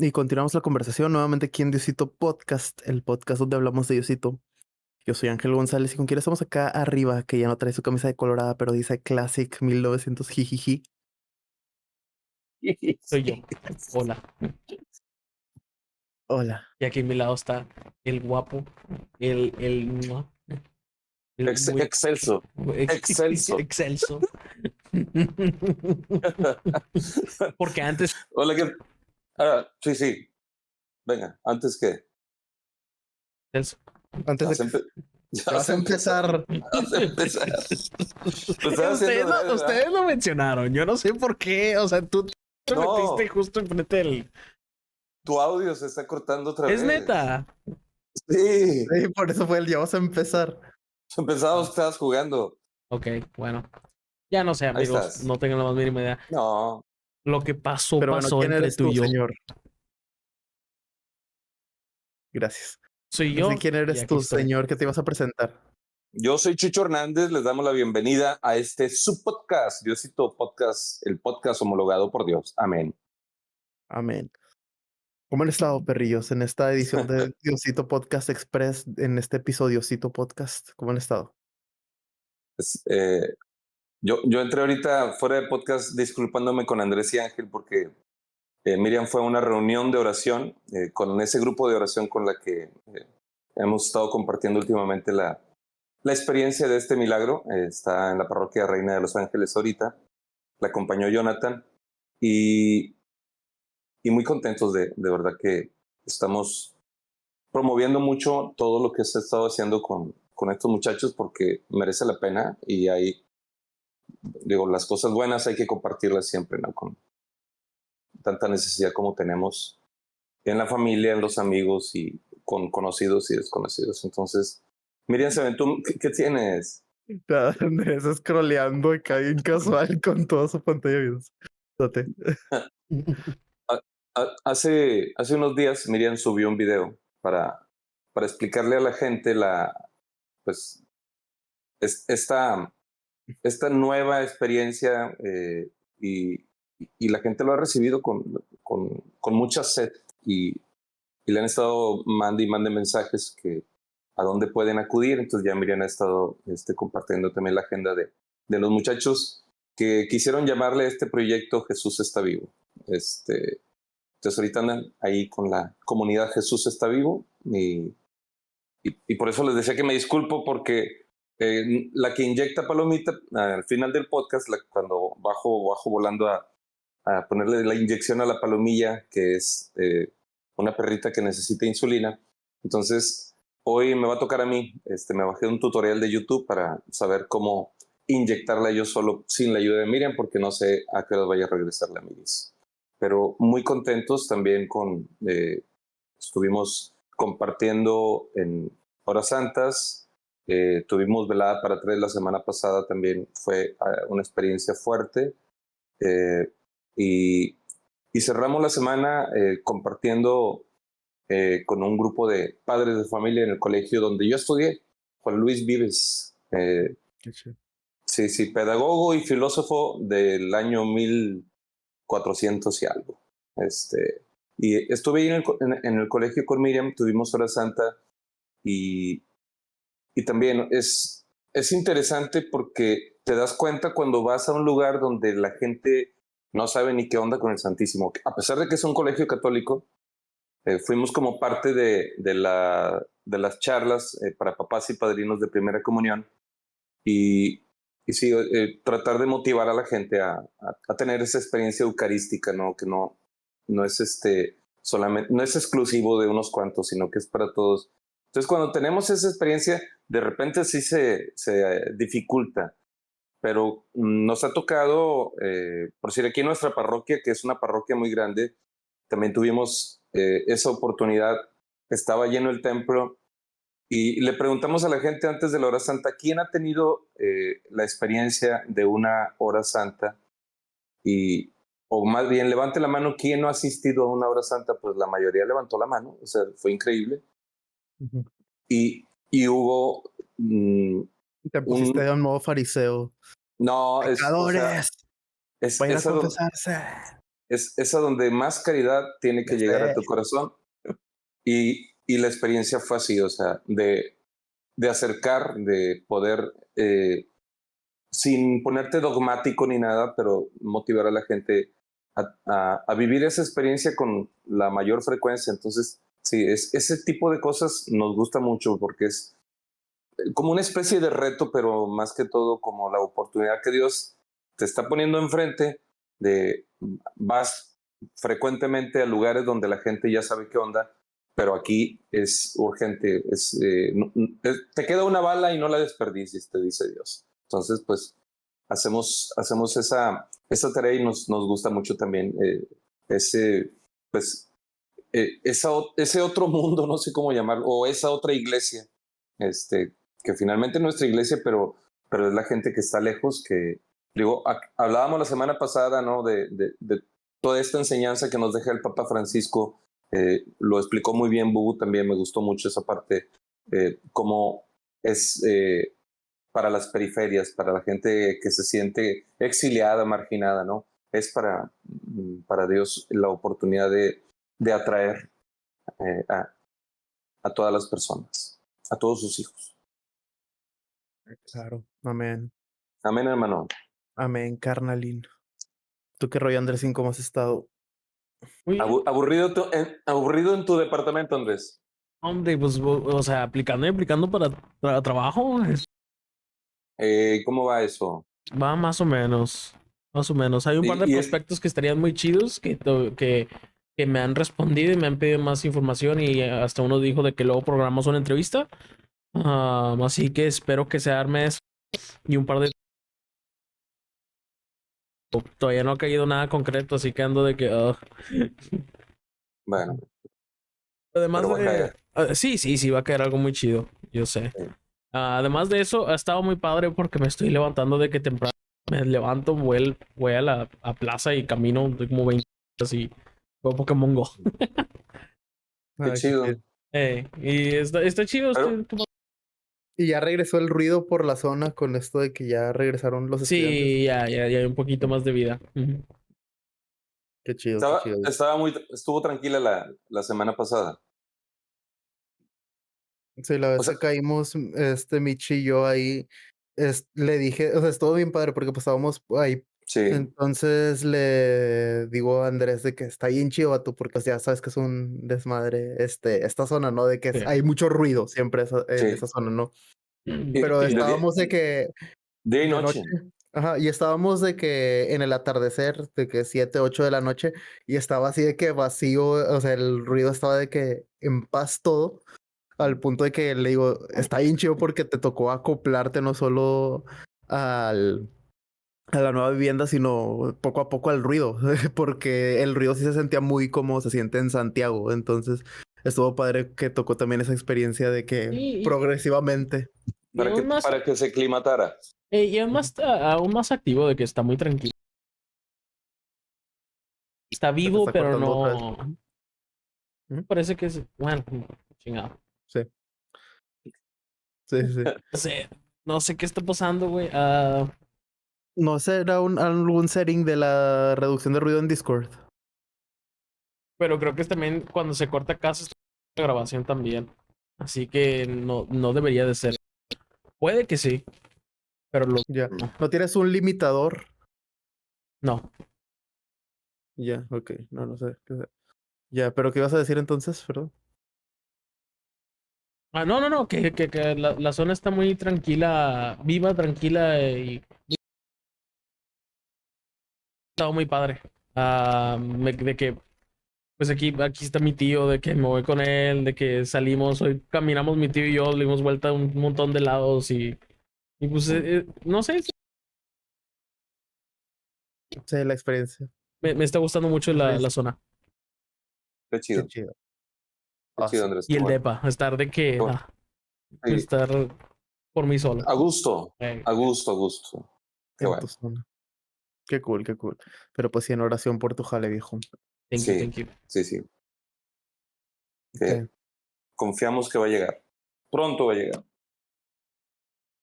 Y continuamos la conversación nuevamente aquí en Diosito Podcast, el podcast donde hablamos de Diosito. Yo soy Ángel González y con quien estamos acá arriba, que ya no trae su camisa de colorada, pero dice Classic 1900 jijiji. Soy yo. Hola. Hola. Y aquí a mi lado está el guapo, el muy Excelso. Excelso. excelso. Porque antes Hola, sí. Venga, antes que. excelso. Antes de Vas a que empe- ya vas vas a a empezar. Vas a empezar. Lo estás Ustedes, haciendo adrede, ¿verdad? ustedes lo mencionaron. Yo no sé por qué. O sea, tú te No. metiste justo enfrente del. Tu audio se está cortando otra Es vez. neta. Sí. Sí, por eso fue el ya vas a empezar. Pensábamos que estabas jugando. Ok, bueno. Ya no sé, Ahí amigos. estás. No tengo la más mínima idea. No. Lo que pasó, Pero bueno, pasó ¿quién entre eres tú tú, y yo. señor? Gracias. Soy yo. ¿Quién y eres aquí tú, estoy. señor, que te ibas a presentar? Yo soy Chucho Hernández. Les damos la bienvenida a este subpodcast, Diosito Podcast, el podcast homologado por Dios. Amén. Amén. ¿Cómo han estado, perrillos, en esta edición de Diosito Podcast Express, en este episodiocito podcast? ¿Cómo han estado? Es, yo entré ahorita fuera de podcast disculpándome con Andrés y Ángel porque Miriam fue a una reunión de oración con ese grupo de oración con la que hemos estado compartiendo últimamente la experiencia de este milagro. Está en la parroquia Reina de los Ángeles ahorita. La acompañó Jonathan y, y muy contentos de verdad que estamos promoviendo mucho todo lo que se ha estado haciendo con estos muchachos porque merece la pena y hay, digo, las cosas buenas hay que compartirlas siempre, ¿no? Con tanta necesidad como tenemos en la familia, en los amigos y con conocidos y desconocidos. Entonces, Miriam se aventó, ¿qué tienes? Andrés scrolleando acá bien casual con toda su pantalla. Date. Hace unos días Miriam subió un video para explicarle a la gente pues, esta nueva experiencia y la gente lo ha recibido con mucha sed y le han estado mande mensajes que a dónde pueden acudir. Entonces ya Miriam ha estado compartiendo también la agenda de los muchachos que quisieron llamarle a este proyecto Jesús está vivo. Entonces ahorita andan ahí con la comunidad Jesús está vivo y por eso les decía que me disculpo porque la que inyecta palomita al final del podcast, cuando bajo volando a ponerle la inyección a la palomilla, que es una perrita que necesita insulina. Entonces, hoy me va a tocar a mí. Me bajé un tutorial de YouTube para saber cómo inyectarla yo solo sin la ayuda de Miriam, porque no sé a qué hora vaya a regresar la Miris. Pero muy contentos también estuvimos compartiendo en Horas Santas. Tuvimos velada para tres la semana pasada, también fue una experiencia fuerte. Y, y cerramos la semana compartiendo con un grupo de padres de familia en el colegio donde yo estudié, Juan Luis Vives. Sí, pedagogo y filósofo del año 1400 y algo. Y estuve ahí en el colegio con Miriam, tuvimos Hora Santa y también es interesante porque te das cuenta cuando vas a un lugar donde la gente no sabe ni qué onda con el Santísimo. A pesar de que es un colegio católico, fuimos como parte de las charlas para papás y padrinos de primera comunión y sí, tratar de motivar a la gente a tener esa experiencia eucarística, ¿no? Que no es solamente, no es exclusivo de unos cuantos, sino que es para todos. Entonces, cuando tenemos esa experiencia, de repente sí se dificulta, pero nos ha tocado, por decir, aquí en nuestra parroquia, que es una parroquia muy grande, también tuvimos esa oportunidad, estaba lleno el templo y le preguntamos a la gente antes de la hora santa, ¿quién ha tenido la experiencia de una hora santa? O más bien, levante la mano, ¿quién no ha asistido a una hora santa? Pues la mayoría levantó la mano, o sea, fue increíble. Uh-huh. Y hubo... Te pusiste de un modo fariseo. No, ¡Pecadores! o sea, ¡Vayan a eso, confesarse! es a donde más caridad tiene que llegar a tu corazón. Y la experiencia fue así, o sea, de acercar, de poder, sin ponerte dogmático ni nada, pero motivar a la gente a vivir esa experiencia con la mayor frecuencia. Entonces, sí, ese tipo de cosas nos gusta mucho porque es como una especie de reto, pero más que todo como la oportunidad que Dios te está poniendo enfrente de vas frecuentemente a lugares donde la gente ya sabe qué onda, pero aquí es urgente, te queda una bala y no la desperdicies, te dice Dios. Entonces, pues hacemos esa tarea y nos gusta mucho también ese, pues, ese otro mundo, no sé cómo llamarlo, o esa otra iglesia, que finalmente es nuestra iglesia, pero es la gente que está lejos, que, digo, hablábamos la semana pasada, ¿no? De toda esta enseñanza que nos deja el Papa Francisco, lo explicó muy bien Bubu también, me gustó mucho esa parte, cómo es para las periferias, para la gente que se siente exiliada, marginada, ¿no? Es para Dios la oportunidad de atraer a todas las personas, a todos sus hijos. Claro, amén. Amén, hermano. Amén, carnalín. ¿Tú qué rollo, Andresín? ¿Cómo has estado? Muy bien. Aburrido en tu departamento, Andrés. Hombre, pues, o sea, aplicando y aplicando para trabajo, ¿Cómo va eso? va más o menos. Más o menos. Hay un par de Y prospectos que estarían muy chidos que me han respondido y me han pedido más información y hasta uno dijo de que luego programamos una entrevista. Así que espero que se arme eso y un par de... Todavía no ha caído nada concreto, así que ando de que... bueno, Además pero va a de... caer. Sí, va a caer algo muy chido, yo sé. Sí. Además de eso, ha estado muy padre porque me estoy levantando de que temprano me levanto, voy a la plaza y camino de como 20 así. Juego Pokémon Go. Qué Ay, qué chido. chido. Y está chido. Pero, Y ya regresó el ruido por la zona con esto de que ya regresaron los estudiantes. Sí, ya hay un poquito más de vida. Ujú. Qué chido, qué chido. estuvo tranquila la semana pasada. Sí, la O vez sea, que caímos, Michi y yo ahí, le dije, o sea, estuvo bien padre porque pues estábamos ahí. sí, Entonces le digo a Andrés de que está bien chido, vato, porque pues, ya sabes que es un desmadre, esta zona, ¿no? De que Sí. hay mucho ruido siempre en sí. esa zona, ¿no? Pero Y estábamos de que día y de noche. noche. Ajá, y estábamos de que en el atardecer, de que 7, 8 de la noche, y estaba así de que vacío, o sea, el ruido estaba de que en paz todo, al punto de que le digo, está bien chido porque te tocó acoplarte no solo al, a la nueva vivienda, sino poco a poco al ruido, porque el ruido sí se sentía muy como se siente en Santiago, entonces estuvo padre que tocó también esa experiencia de que progresivamente. Y aún más, Para que se aclimatara. aún más activo de que está muy tranquilo. Está Se te vivo, está pero cortando otra vez. no. Ujú. Parece que es. Bueno, chingado. Sí, sí, sí, sí. No sé qué está pasando, güey. No será algún setting de la reducción de ruido en Discord. Pero creo que es también cuando se corta casa la grabación también. Así que no debería de ser. Puede que sí, pero Ya. no. ¿No tienes un limitador? No. Ya, ok. No, no sé. Ya, pero ¿qué ibas a decir entonces? Perdón. No, que la zona está muy tranquila, viva, tranquila y está muy padre. De que, pues aquí está mi tío, de que me voy con él, de que salimos, hoy caminamos mi tío y yo, le dimos vuelta a un montón de lados y pues, no sé, Sí, la experiencia. me está gustando mucho La la experiencia. zona. Qué Qué chido. chido. Qué chido, Awesome. Andrés. Y Qué el bueno. depa, estar de que, Sí. estar por mí solo. A gusto. A gusto, a gusto. Qué En tu bueno. zona. Qué cool, qué cool. Pero pues sí, en oración por tu jale, viejo. Sí, Thank you. sí, sí. Que Sí. confiamos que va a llegar. Pronto va a llegar.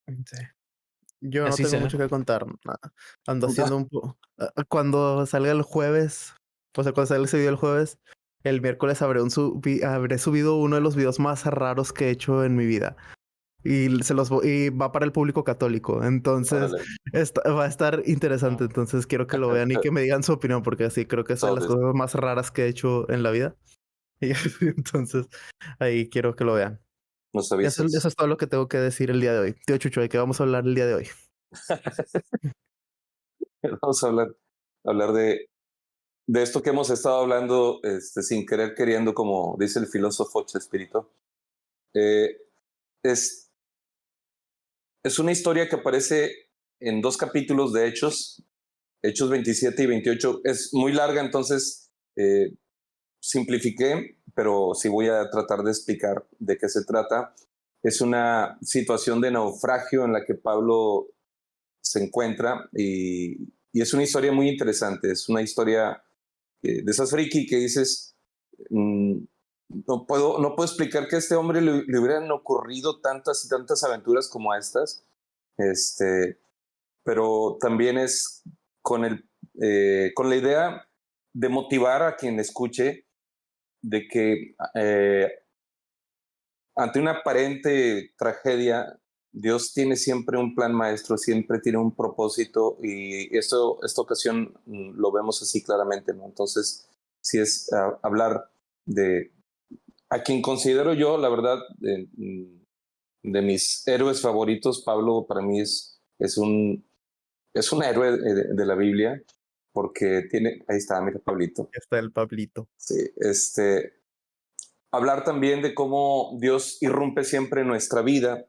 Sí. Yo no Así tengo sea. mucho que contar. Nada. Ando haciendo un poco. Cuando salga el jueves, O sea, cuando sale ese video el jueves, el miércoles habré subido uno de los videos más raros que he hecho en mi vida. Y y va para el público católico. Entonces, Órale. va a estar interesante. Entonces, quiero que lo vean y que me digan su opinión, porque sí, creo que es de las Sobres. cosas más raras que he hecho en la vida. Y entonces, ahí quiero que lo vean. Nos Eso avisas. es todo lo que tengo que decir el día de hoy. Tío Chucho, ¿de qué vamos a hablar el día de hoy? Vamos a hablar de esto que hemos estado hablando sin querer queriendo, como dice el filósofo Chespirito. Eh, es, es una historia que aparece en 2 capítulos de Hechos 27 y 28. Es muy larga, entonces simplifiqué, pero sí voy a tratar de explicar de qué se trata. Es una situación de naufragio en la que Pablo se encuentra y es una historia muy interesante. Es una historia de esas friki que dices, mm, no puedo explicar que a este hombre le hubieran ocurrido tantas y tantas aventuras como estas, pero también es con la idea de motivar a quien escuche de que ante una aparente tragedia, Dios tiene siempre un plan maestro, siempre tiene un propósito y esta ocasión lo vemos así claramente, ¿no? Entonces, si es hablar de a quien considero yo, la verdad, de mis héroes favoritos, Pablo para mí es un héroe de la Biblia porque ahí está, mira, Pablito. Está el Pablito. Sí, hablar también de cómo Dios irrumpe siempre en nuestra vida.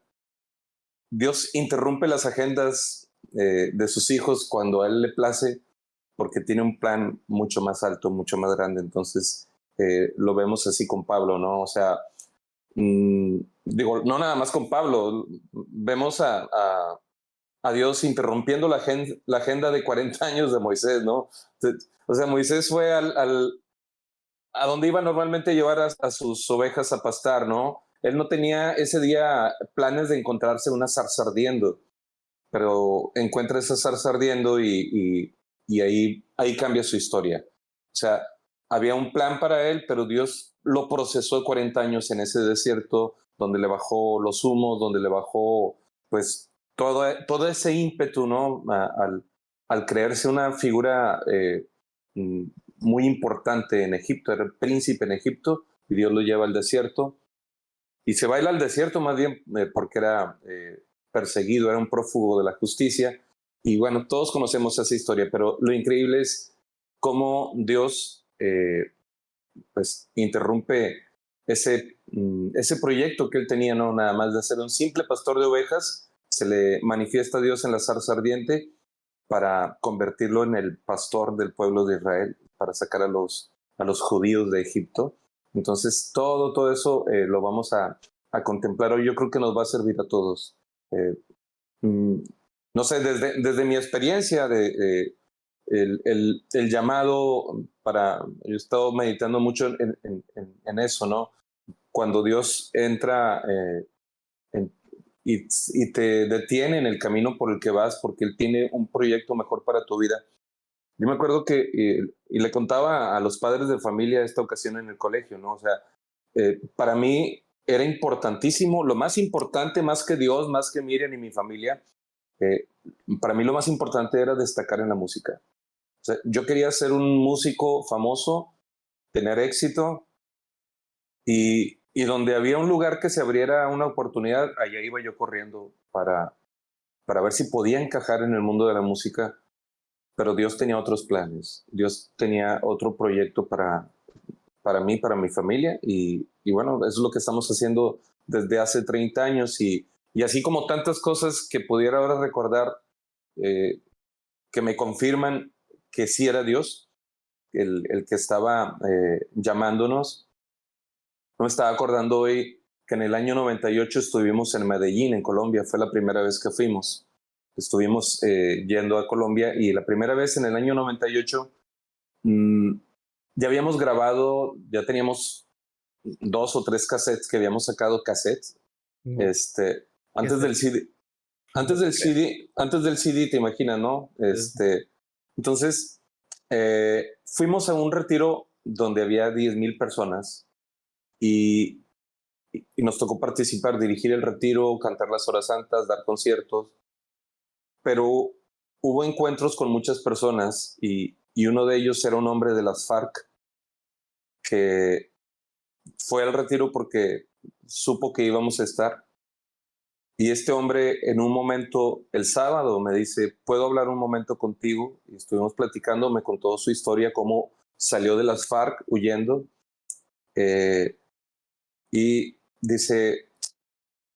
Dios interrumpe las agendas de sus hijos cuando a Él le place, porque tiene un plan mucho más alto, mucho más grande. Entonces, lo vemos así con Pablo, ¿no? O sea, digo, no nada más con Pablo, vemos a Dios interrumpiendo la agenda de 40 años de Moisés, ¿no? O sea, Moisés fue a donde iba normalmente a llevar a sus ovejas a pastar, ¿no? Él no tenía ese día planes de encontrarse una zarza ardiendo, pero encuentra esa zarza ardiendo y ahí cambia su historia. O sea, había un plan para él, pero Dios lo procesó 40 años en ese desierto, donde le bajó los humos, donde le bajó, pues, todo ese ímpetu, ¿no? Al creerse una figura mm, muy importante en Egipto, era el príncipe en Egipto, y Dios lo lleva al desierto, y se va a ir al desierto más bien porque era perseguido, era un prófugo de la justicia, y bueno, todos conocemos esa historia, pero lo increíble es cómo Dios pues interrumpe ese proyecto que él tenía, no nada más de ser un simple pastor de ovejas, se le manifiesta a Dios en la zarza ardiente para convertirlo en el pastor del pueblo de Israel, para sacar a los judíos de Egipto. Entonces, todo eso lo vamos a contemplar hoy. Yo creo que nos va a servir a todos. Eh, mm, no sé, desde mi experiencia el llamado para... Yo he estado meditando mucho en eso, ¿no? Cuando Dios entra en, y te detiene en el camino por el que vas porque Él tiene un proyecto mejor para tu vida. Yo me acuerdo que, y le contaba a los padres de familia esta ocasión en el colegio, ¿no? O sea, para mí era importantísimo, lo más importante, más que Dios, más que Miriam y mi familia, eh, para mí lo más importante era destacar en la música. O sea, yo quería ser un músico famoso, tener éxito, y donde había un lugar que se abriera una oportunidad, allá iba yo corriendo para ver si podía encajar en el mundo de la música, pero Dios tenía otros planes, Dios tenía otro proyecto para mí, para mi familia, y bueno, eso es lo que estamos haciendo desde hace 30 años, y así como tantas cosas que pudiera ahora recordar, que me confirman que sí era Dios, el que estaba llamándonos. No me estaba acordando hoy que en el año 98 estuvimos en Medellín, en Colombia. Fue la primera vez que fuimos. Estuvimos yendo a Colombia y la primera vez en el año 98 mmm, ya habíamos grabado, ya teníamos 2 o 3 cassettes que habíamos sacado cassettes. Antes del CD, antes del CD, te imaginas, ¿no? Entonces fuimos a un retiro donde había 10,000 personas y, y nos tocó participar, dirigir el retiro, cantar las horas santas, dar conciertos, pero hubo encuentros con muchas personas y uno de ellos era un hombre de las FARC que fue al retiro porque supo que íbamos a estar. Y este hombre en un momento, el sábado, me dice, ¿puedo hablar un momento contigo? Y estuvimos platicando, me contó su historia, cómo salió de las FARC huyendo. Y dice,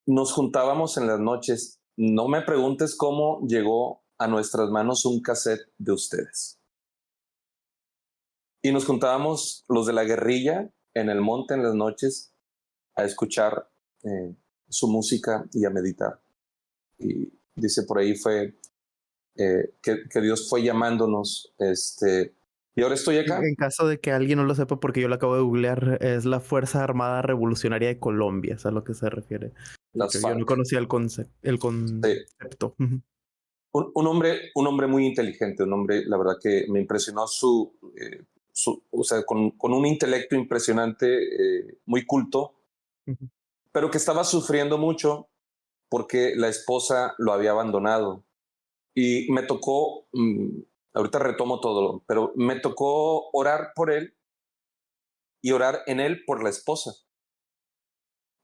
nos juntábamos en las noches, no me preguntes cómo llegó a nuestras manos un cassette de ustedes. Y nos juntábamos los de la guerrilla en el monte en las noches a escuchar su música y a meditar. Y dice por ahí fue que Dios fue llamándonos. Y ahora estoy acá. En caso de que alguien no lo sepa, porque yo lo acabo de googlear, es la Fuerza Armada Revolucionaria de Colombia, es a lo que se refiere. Yo no conocía el concepto. Sí. Un hombre muy inteligente, un hombre, la verdad que me impresionó o sea, con un intelecto impresionante, muy culto, pero que estaba sufriendo mucho porque la esposa lo había abandonado. Y me tocó, ahorita retomo todo, pero me tocó orar por él y orar en él por la esposa.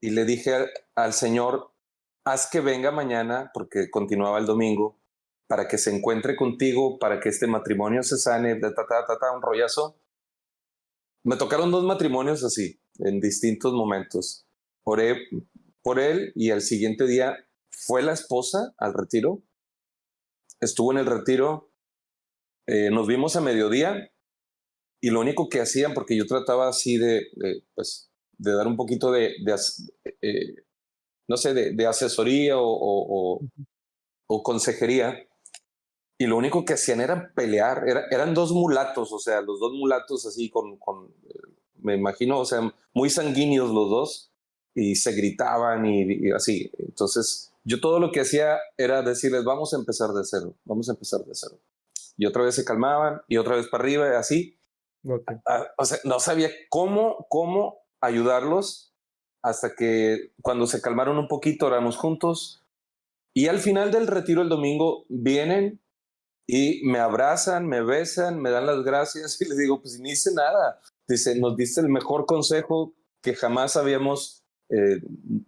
Y le dije al Señor, haz que venga mañana, porque continuaba el domingo, para que se encuentre contigo, para que este matrimonio se sane, un rollazo. Me tocaron 2 matrimonios así, en distintos momentos. Oré por él y al siguiente día fue la esposa al retiro. Estuvo en el retiro, nos vimos a mediodía y lo único que hacían, porque yo trataba así pues, de dar un poquito no sé, de asesoría o consejería, y lo único que hacían era pelear, eran 2 mulatos, o sea, los 2 mulatos así me imagino, o sea, muy sanguíneos los dos, y se gritaban y así. Entonces, yo todo lo que hacía era decirles, vamos a empezar de cero, vamos a empezar de cero. Y otra vez se calmaban, y otra vez para arriba, y así. Okay. O sea, no sabía cómo ayudarlos hasta que cuando se calmaron un poquito, oramos juntos. Y al final del retiro el domingo vienen y me abrazan, me besan, me dan las gracias y les digo, pues ni hice nada. Dice, nos diste el mejor consejo que jamás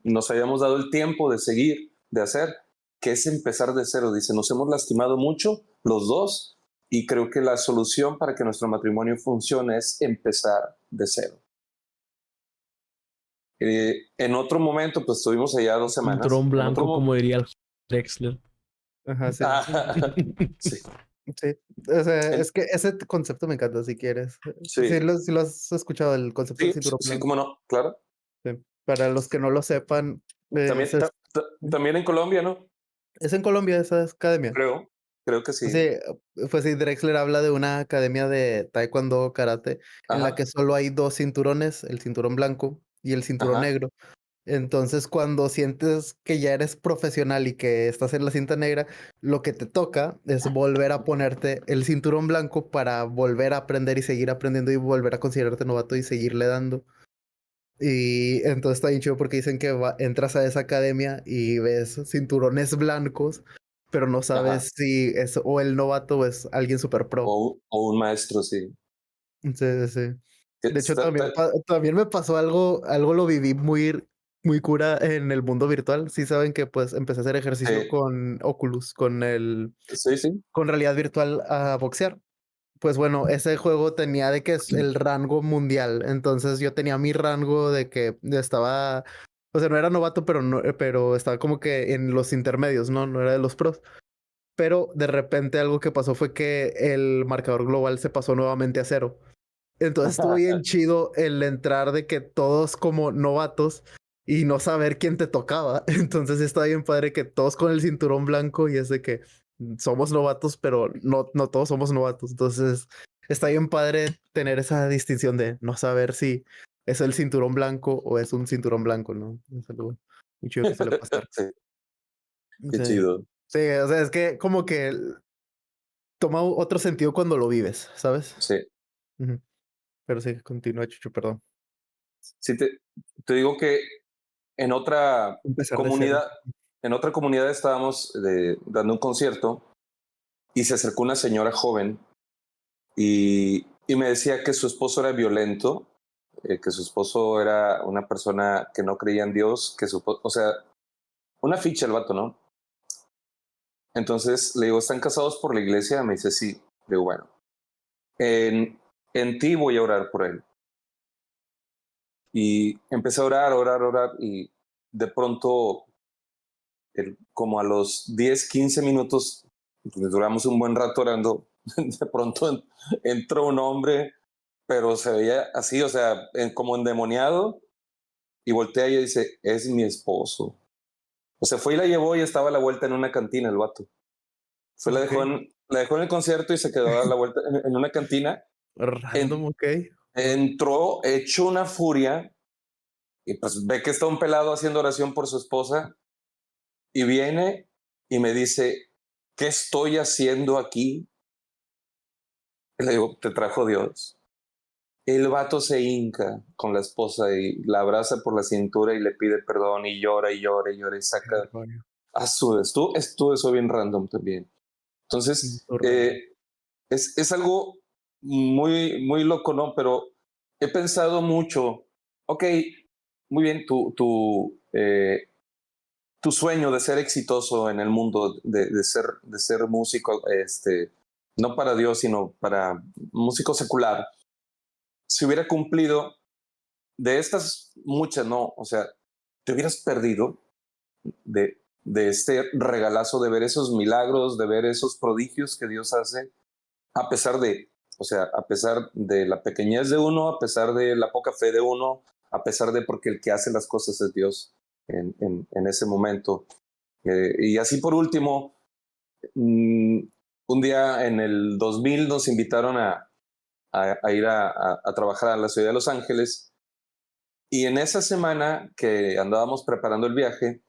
nos habíamos dado el tiempo de seguir, de hacer, que es empezar de cero. Dice, nos hemos lastimado mucho los dos y creo que la solución para que nuestro matrimonio funcione es empezar de cero. En otro momento, pues estuvimos allá 2 semanas. Cinturón blanco, como diría el Drexler. Ajá, sí. Sí. Sí. O sea, es que ese concepto me encanta, si quieres. Sí. Sí lo has escuchado, el concepto del cinturón blanco. Sí, cómo no, claro. Sí. Para los que no lo sepan, también en Colombia, ¿no? Es en Colombia esa academia. Creo que sí. Sí, pues sí, Drexler habla de una academia de taekwondo, karate, en la que solo hay 2 cinturones, el cinturón blanco y el cinturón negro. Entonces, cuando sientes que ya eres profesional y que estás en la cinta negra, lo que te toca es volver a ponerte el cinturón blanco para volver a aprender y seguir aprendiendo y volver a considerarte novato y seguirle dando. Y entonces está bien chido porque dicen que entras a esa academia y ves cinturones blancos, pero no sabes si es o el novato o es alguien super pro. O un maestro, sí. Sí. De hecho, también me pasó algo lo viví muy cura en el mundo virtual. Sí saben que pues empecé a hacer ejercicio con Oculus, con realidad virtual a boxear. Pues bueno, ese juego tenía de que es el rango mundial. Entonces yo tenía mi rango de que estaba, o sea, no era novato, pero estaba como que en los intermedios, ¿no? No era de los pros. Pero de repente algo que pasó fue que el marcador global se pasó nuevamente a 0. Entonces estuvo bien chido el entrar de que todos como novatos y no saber quién te tocaba. Entonces está bien padre que todos con el cinturón blanco y es de que somos novatos, pero no todos somos novatos. Entonces está bien padre tener esa distinción de no saber si es el cinturón blanco o es un cinturón blanco, ¿no? Es algo muy chido que suele pasar. Qué chido. Sí, o sea, es que como que toma otro sentido cuando lo vives, ¿sabes? Sí. Ujú. Pero sí, continúa, Chucho, perdón. Sí, te digo que en otra Empezar de cero. comunidad, en otra comunidad estábamos dando un concierto y se acercó una señora joven y me decía que su esposo era violento, que su esposo era una persona que no creía en Dios, o sea, una ficha el vato, ¿no? Entonces le digo, ¿están casados por la iglesia? Me dice, sí. Le digo, bueno, en, en ti voy a orar por él. Y empecé a orar, orar, orar y de pronto, como a los 10, 15 minutos, duramos un buen rato orando, de pronto entró un hombre, pero se veía así, o sea, como endemoniado, y voltea y dice, es mi esposo. O sea, fue y la llevó y estaba a la vuelta en una cantina el vato. Fue, Ok. la dejó en el concierto y se quedó a la vuelta en una cantina. Random, En, ok. entró hecho una furia y pues ve que está un pelado haciendo oración por su esposa y viene y me dice, ¿qué estoy haciendo aquí? Y le digo, te trajo Dios. El vato se hinca con la esposa y la abraza por la cintura y le pide perdón y llora y llora y llora y Qué saca rollo. a su... Estuvo eso bien random también. Entonces, Surreal. es algo muy, muy loco, ¿no? Pero he pensado mucho, ok, muy bien, tu sueño de ser exitoso en el mundo, de ser músico, no para Dios, sino para músico secular, si hubiera cumplido, de estas muchas, ¿no? O sea, te hubieras perdido de este regalazo, de ver esos milagros, de ver esos prodigios que Dios hace, a pesar de, o sea, a pesar de la pequeñez de uno, a pesar de la poca fe de uno, a pesar de porque el que hace las cosas es Dios en ese momento. Y así por último, un día en el 2000 nos invitaron a ir a trabajar a la ciudad de Los Ángeles y en esa semana que andábamos preparando el viaje,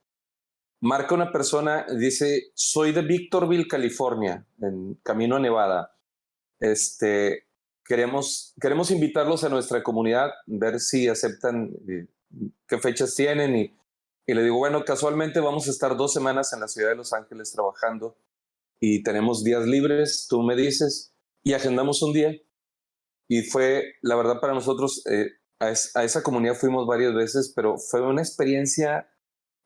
marca una persona, dice, soy de Victorville, California, en camino a Nevada. Este, queremos invitarlos a nuestra comunidad, ver si aceptan, qué fechas tienen y le digo, bueno, casualmente vamos a estar 2 semanas en la ciudad de Los Ángeles trabajando y tenemos días libres, tú me dices, y agendamos un día. Y fue, la verdad, para nosotros, a esa comunidad fuimos varias veces, pero fue una experiencia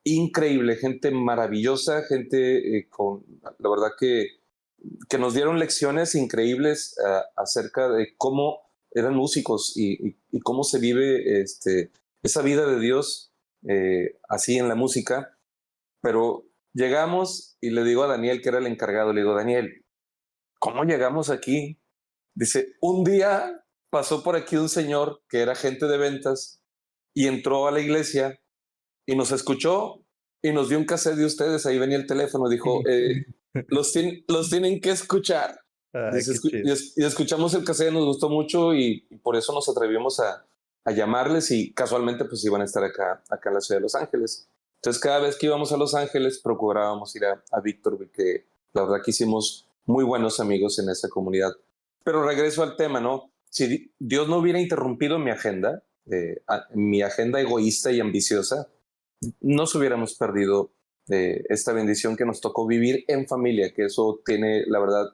increíble, gente maravillosa, gente la verdad que nos dieron lecciones increíbles acerca de cómo eran músicos y cómo se vive esa vida de Dios así en la música. Pero llegamos y le digo a Daniel, que era el encargado, le digo, Daniel, ¿cómo llegamos aquí? Dice, un día pasó por aquí un señor que era agente de ventas y entró a la iglesia y nos escuchó y nos dio un cassette de ustedes. Ahí venía el teléfono, dijo, los tienen que escuchar. Ay, Dice, qué chido. y escuchamos el cassette, nos gustó mucho y por eso nos atrevimos a llamarles y casualmente pues iban a estar acá en la ciudad de Los Ángeles. Entonces cada vez que íbamos a Los Ángeles procurábamos ir a Víctor, que la verdad que hicimos muy buenos amigos en esa comunidad. Pero regreso al tema, ¿no? Si Dios no hubiera interrumpido mi agenda egoísta y ambiciosa, nos hubiéramos perdido esta bendición que nos tocó vivir en familia, que eso tiene, la verdad,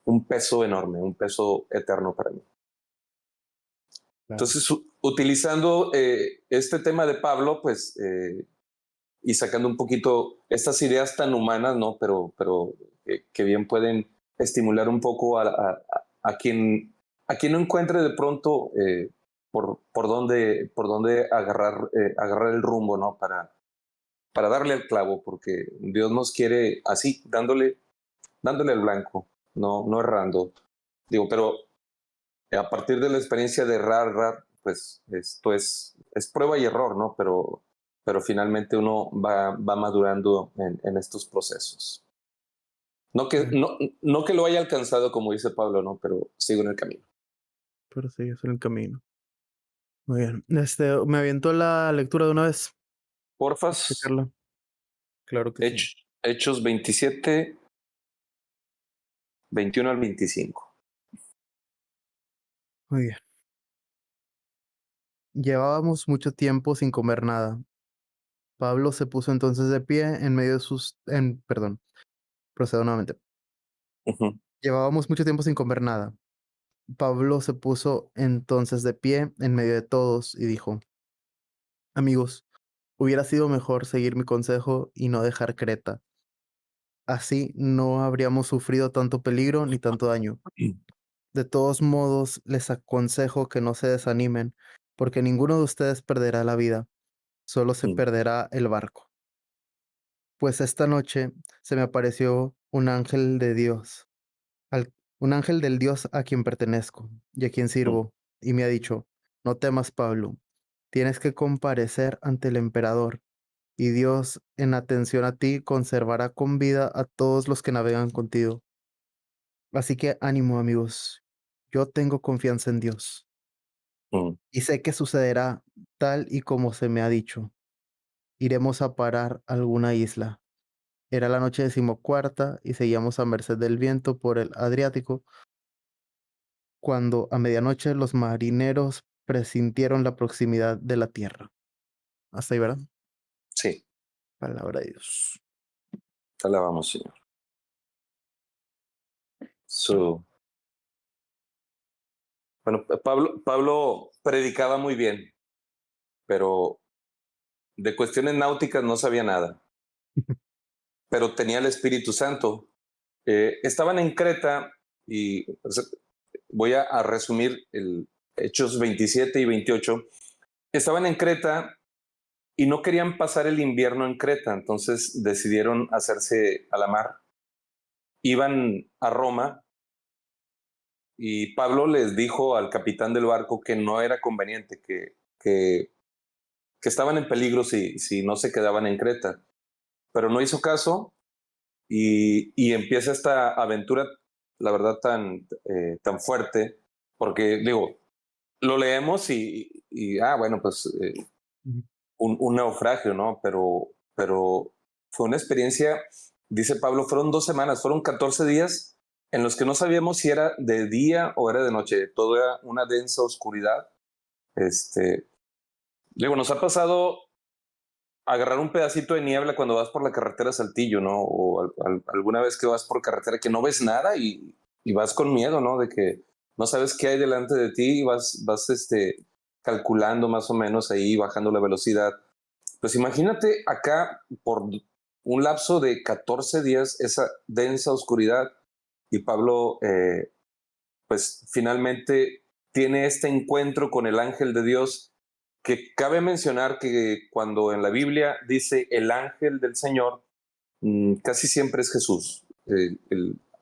un peso enorme, un peso eterno para mí. Claro. Entonces, utilizando este tema de Pablo, pues, y sacando un poquito estas ideas tan humanas, ¿no? Pero que bien pueden estimular un poco a quien no encuentre de pronto por dónde agarrar el rumbo, ¿no? Para darle al clavo, porque Dios nos quiere así, dándole al blanco, no errando. Digo, pero a partir de la experiencia de errar, pues esto es prueba y error, ¿no? Pero finalmente uno va madurando en estos procesos. No que, Claro. no que lo haya alcanzado, como dice Pablo, ¿no? Pero sigo en el camino. Pero sí, es en el camino. Muy bien. Me aviento la lectura de una vez. Porfas, Checarla. Claro que sí. Hechos 27, 21 al 25. Muy bien. Llevábamos mucho tiempo sin comer nada. Pablo se puso entonces de pie en medio de perdón, procedo nuevamente. Ujú, Llevábamos mucho tiempo sin comer nada. Pablo se puso entonces de pie en medio de todos y dijo: Amigos, hubiera sido mejor seguir mi consejo y no dejar Creta. Así no habríamos sufrido tanto peligro ni tanto daño. De todos modos, les aconsejo que no se desanimen, porque ninguno de ustedes perderá la vida, solo se ujú, perderá el barco. Pues esta noche se me apareció un ángel de Dios, un ángel del Dios a quien pertenezco y a quien ujú, sirvo, y me ha dicho: No temas, Pablo, tienes que comparecer ante el emperador, y Dios, en atención a ti, conservará con vida a todos los que navegan contigo. Así que ánimo, amigos, yo tengo confianza en Dios, ujú. y sé que sucederá tal y como se me ha dicho. Iremos a parar a alguna isla. Era la noche 14ª y seguíamos a merced del viento por el Adriático, cuando a medianoche los marineros presintieron la proximidad de la tierra. Hasta ahí, ¿verdad? Sí, Palabra de Dios. te alabamos, Señor. So, bueno, Pablo predicaba muy bien, pero de cuestiones náuticas no sabía nada, pero tenía el Espíritu Santo. Estaban en Creta y pues, voy a resumir el Hechos 27 y 28. Estaban en Creta y no querían pasar el invierno en Creta, entonces decidieron hacerse a la mar. Iban a Roma y Pablo les dijo al capitán del barco que no era conveniente, que estaban en peligro si no se quedaban en Creta, pero no hizo caso y empieza esta aventura, la verdad, tan fuerte, porque digo, lo leemos bueno, pues Ujú. un naufragio, ¿no? Pero fue una experiencia, dice Pablo, fueron 2 semanas, fueron 14 días en los que no sabíamos si era de día o era de noche, todo era una densa oscuridad. Digo, nos ha pasado agarrar un pedacito de niebla cuando vas por la carretera Saltillo, ¿no? O alguna vez que vas por carretera que no ves nada y vas con miedo, ¿no? De que no sabes qué hay delante de ti y vas calculando más o menos ahí, bajando la velocidad. Pues imagínate acá por un lapso de 14 días esa densa oscuridad y Pablo, pues finalmente tiene este encuentro con el ángel de Dios, que cabe mencionar que cuando en la Biblia dice el ángel del Señor, casi siempre es Jesús,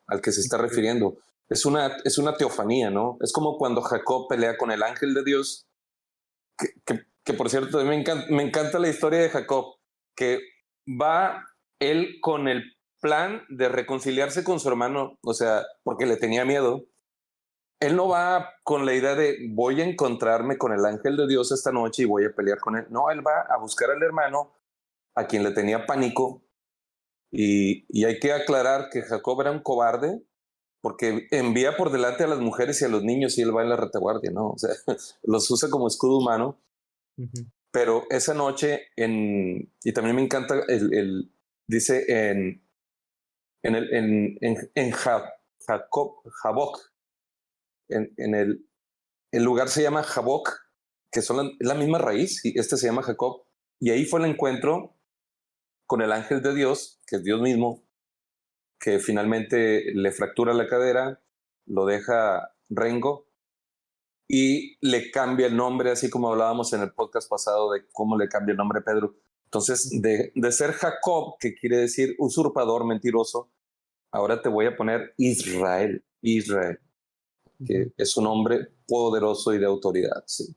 al que se está refiriendo. Es una teofanía, ¿no? Es como cuando Jacob pelea con el ángel de Dios, que por cierto, me encanta la historia de Jacob, que va él con el plan de reconciliarse con su hermano, o sea, porque le tenía miedo. Él no va con la idea de voy a encontrarme con el ángel de Dios esta noche y voy a pelear con él. No, él va a buscar al hermano a quien le tenía pánico y hay que aclarar que Jacob era un cobarde porque envía por delante a las mujeres y a los niños y él va en la retaguardia, ¿no? O sea, los usa como escudo humano, Ujú. pero esa noche y también me encanta dice en Jaboc, el lugar se llama Jaboc, que es la misma raíz, y este se llama Jacob. Y ahí fue el encuentro con el ángel de Dios, que es Dios mismo, que finalmente le fractura la cadera, lo deja rengo y le cambia el nombre, así como hablábamos en el podcast pasado de cómo le cambia el nombre a Pedro. Entonces, de ser Jacob, que quiere decir usurpador, mentiroso, ahora te voy a poner Israel, Israel, Ujú. que es un hombre poderoso y de autoridad, ¿sí?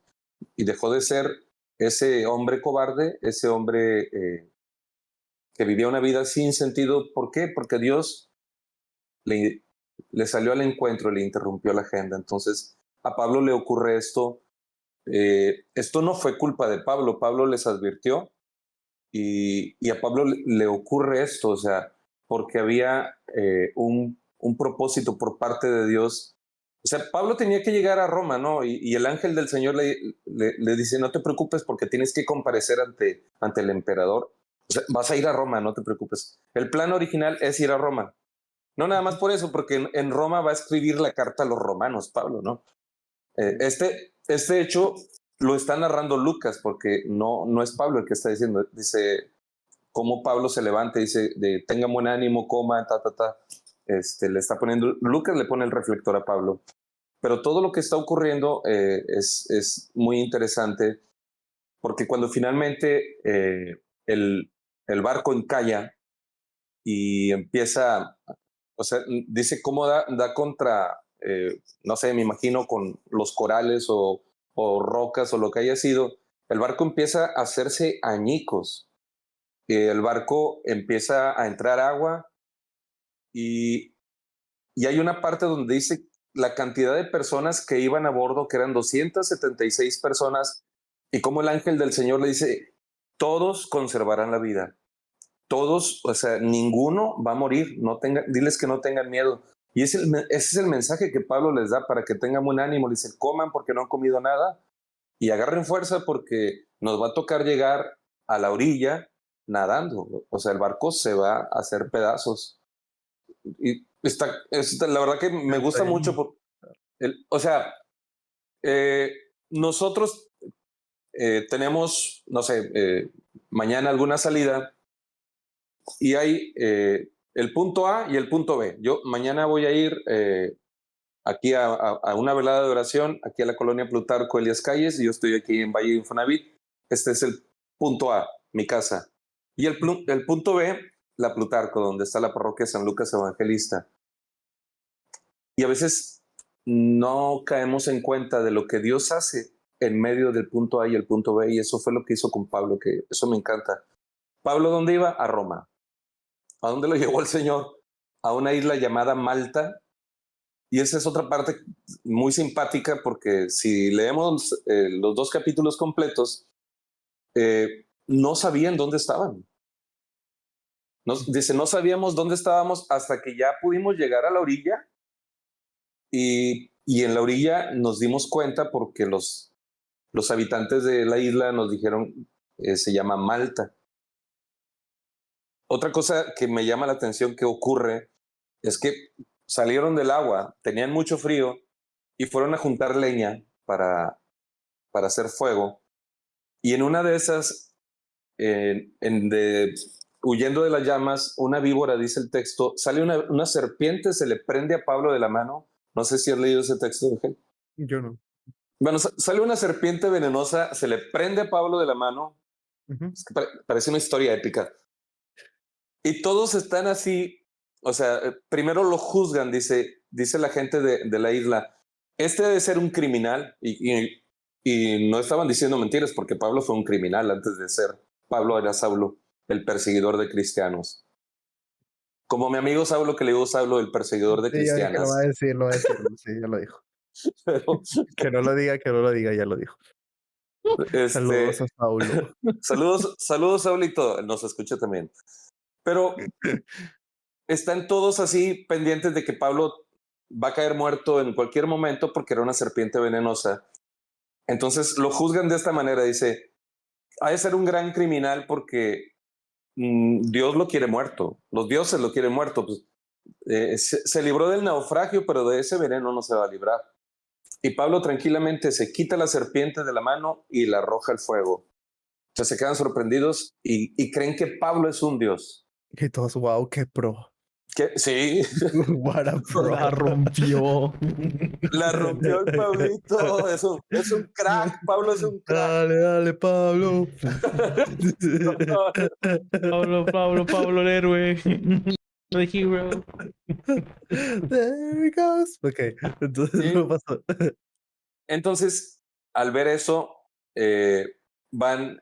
Y dejó de ser ese hombre cobarde, ese hombre que vivía una vida sin sentido. ¿Por qué? Porque Dios le, le salió al encuentro, le interrumpió la agenda. Entonces, a Pablo le ocurre esto. Esto no fue culpa de Pablo, Pablo les advirtió y a Pablo le ocurre esto, o sea, porque había un un propósito por parte de Dios. O sea, Pablo tenía que llegar a Roma, ¿no? Y el ángel del Señor le dice, no te preocupes porque tienes que comparecer ante el emperador. O sea, vas a ir a Roma, no te preocupes. El plan original es ir a Roma. No nada más por eso, porque en Roma va a escribir la carta a los romanos, Pablo, ¿no? Este hecho lo está narrando Lucas, porque no es Pablo el que está diciendo. Dice cómo Pablo se levanta y dice, tenga buen ánimo, coma, le está poniendo, Lucas le pone el reflector a Pablo. Pero todo lo que está ocurriendo es muy interesante, porque cuando finalmente el barco encalla y empieza, o sea, dice cómo da contra, no sé, me imagino con los corales o rocas o lo que haya sido, el barco empieza a hacerse añicos. El barco empieza a entrar agua y hay una parte donde dice la cantidad de personas que iban a bordo, que eran 276 personas, y como el ángel del Señor le dice, todos conservarán la vida. Todos, o sea, ninguno va a morir. Diles que no tengan miedo. Y ese es el mensaje que Pablo les da para que tengan buen ánimo. Le dice, coman porque no han comido nada y agarren fuerza porque nos va a tocar llegar a la orilla nadando. O sea, el barco se va a hacer pedazos. Y la verdad que me gusta mucho. O sea, nosotros tenemos, no sé, mañana alguna salida y hay el punto A y el punto B. Yo mañana voy a ir aquí a una velada de oración, aquí a la colonia Plutarco Elías Calles, y yo estoy aquí en Valle de Infonavit. Este es el punto A, mi casa. Y el punto B, la Plutarco, donde está la parroquia San Lucas Evangelista. Y a veces no caemos en cuenta de lo que Dios hace en medio del punto A y el punto B, y eso fue lo que hizo con Pablo, que eso me encanta. Pablo, ¿dónde iba? A Roma. ¿A dónde lo llevó el Señor? A una isla llamada Malta. Y esa es otra parte muy simpática, porque si leemos los 2 capítulos completos, no sabían dónde estaban. Dice, no sabíamos dónde estábamos hasta que ya pudimos llegar a la orilla, y en la orilla nos dimos cuenta porque los habitantes de la isla nos dijeron, se llama Malta. Otra cosa que me llama la atención que ocurre es que salieron del agua, tenían mucho frío y fueron a juntar leña para hacer fuego. Y en una de esas, huyendo de las llamas, una víbora, dice el texto, sale una serpiente, se le prende a Pablo de la mano. No sé si has leído ese texto, Ángel. Yo no. Bueno, sale una serpiente venenosa, se le prende a Pablo de la mano. Es que parece una historia épica. Y todos están así, o sea, primero lo juzgan, dice la gente de la isla, este debe ser un criminal, y no estaban diciendo mentiras, porque Pablo fue un criminal antes de ser. Pablo era Saulo, el perseguidor de cristianos. Como mi amigo Saulo, que le digo Saulo, el perseguidor de Sí, ya que lo cristianas. va a decir, sí, ya lo dijo. Pero, que no lo diga, ya lo dijo. Saludos a Saulo. saludos Saulito, nos escucha también. Pero están todos así pendientes de que Pablo va a caer muerto en cualquier momento porque era una serpiente venenosa. Entonces lo juzgan de esta manera, dice, ha de ser un gran criminal porque Dios lo quiere muerto, los dioses lo quieren muerto. Pues, se libró del naufragio, pero de ese veneno no se va a librar. Y Pablo tranquilamente se quita la serpiente de la mano y la arroja al fuego. Entonces se quedan sorprendidos y creen que Pablo es un dios. Y todos, wow, qué pro. Sí. What a pro. La rompió. La rompió el Pablito. Es un crack. Pablo es un crack. Dale, Pablo. Pablo, el héroe. The hero. There he goes. Ok, entonces Sí. no pasó. Entonces, al ver eso, van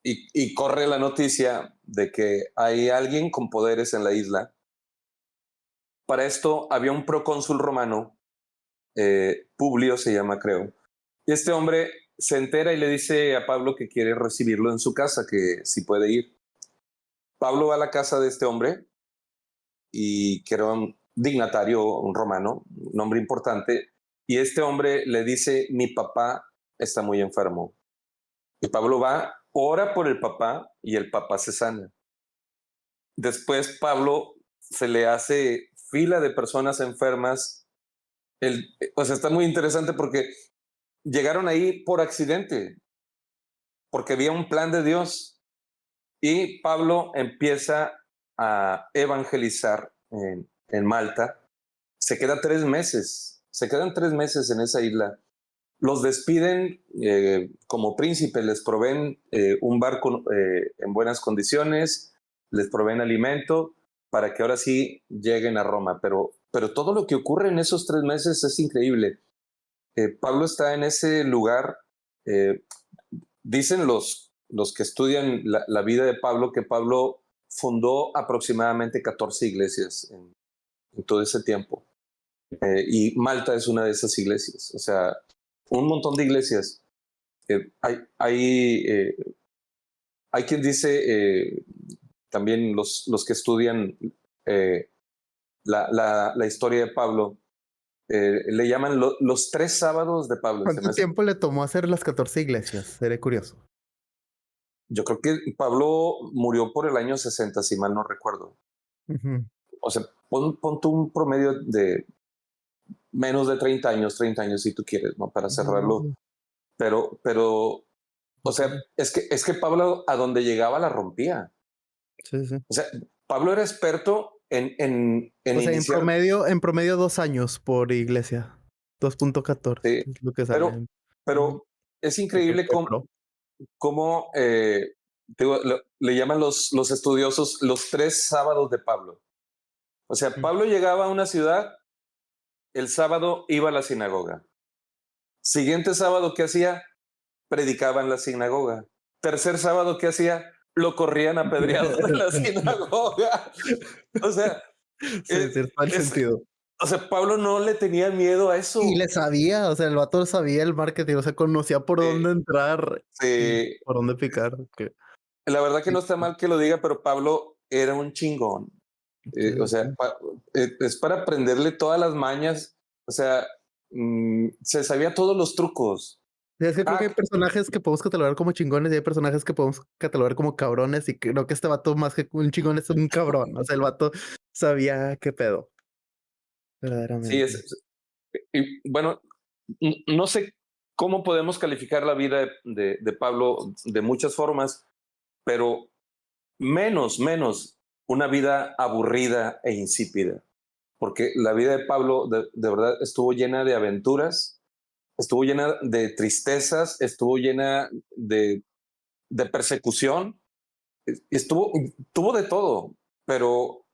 y corre la noticia de que hay alguien con poderes en la isla. Para esto había un procónsul romano, Publio se llama, creo. Y este hombre se entera y le dice a Pablo que quiere recibirlo en su casa, que si puede ir. Pablo va a la casa de este hombre y que era dignatario, un romano, un hombre importante, y este hombre le dice, mi papá está muy enfermo. Y Pablo va, ora por el papá y el papá se sana. Después Pablo se le hace fila de personas enfermas. O sea, está muy interesante porque llegaron ahí por accidente, porque había un plan de Dios. Y Pablo empieza a evangelizar en Malta. Se quedan 3 meses en esa isla. Los despiden como príncipe, les proveen un barco en buenas condiciones, les proveen alimento para que ahora sí lleguen a Roma. Pero todo lo que ocurre en esos 3 meses es increíble. Pablo está en ese lugar. Dicen los que estudian la vida de Pablo que Pablo fundó aproximadamente 14 iglesias en todo ese tiempo. Y Malta es una de esas iglesias. O sea, un montón de iglesias. Hay quien dice, también los que estudian la historia de Pablo, le llaman los 3 sábados de Pablo. ¿Cuánto tiempo le tomó hacer las 14 iglesias? Seré curioso. Yo creo que Pablo murió por el año 60, si mal no recuerdo. O sea, pon tú un promedio de menos de 30 años si tú quieres, ¿no? Para cerrarlo. Pero, o sea, es que Pablo a donde llegaba la rompía. Sí, sí. O sea, Pablo era experto en O sea, iniciar. en promedio 2 años por iglesia. 2.14 Sí, es lo que sale. pero es increíble cómo digo, le llaman los estudiosos los 3 sábados de Pablo. O sea, Pablo llegaba a una ciudad, el sábado iba a la sinagoga. Siguiente sábado, ¿qué hacía? Predicaba en la sinagoga. Tercer sábado, ¿qué hacía? Lo corrían apedreado de la sinagoga. O sea, sí, tiene todo el sentido. o sea, Pablo no le tenía miedo a eso. Y le sabía, o sea, el vato sabía el marketing, o sea, conocía por dónde entrar, por dónde picar. La verdad que no está mal que lo diga, pero Pablo era un chingón. O sea, es para aprenderle todas las mañas. O sea, se sabía todos los trucos. Es que creo que hay personajes que podemos catalogar como chingones y hay personajes que podemos catalogar como cabrones, y creo que este vato más que un chingón es un cabrón. O sea, el vato sabía qué pedo. Sí, Verdaderamente. y bueno, no sé cómo podemos calificar la vida de Pablo de muchas formas, pero menos una vida aburrida e insípida, porque la vida de Pablo de verdad estuvo llena de aventuras, estuvo llena de tristezas, estuvo llena de persecución, tuvo de todo, pero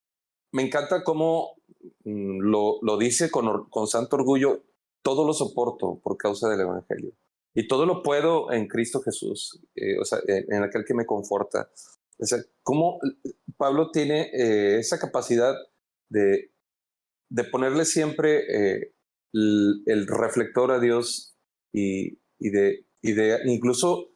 me encanta cómo lo dice con santo orgullo: todo lo soporto por causa del Evangelio. Y todo lo puedo en Cristo Jesús, o sea, en aquel que me conforta. O sea, cómo Pablo tiene esa capacidad de, de ponerle siempre el reflector a Dios y de incluso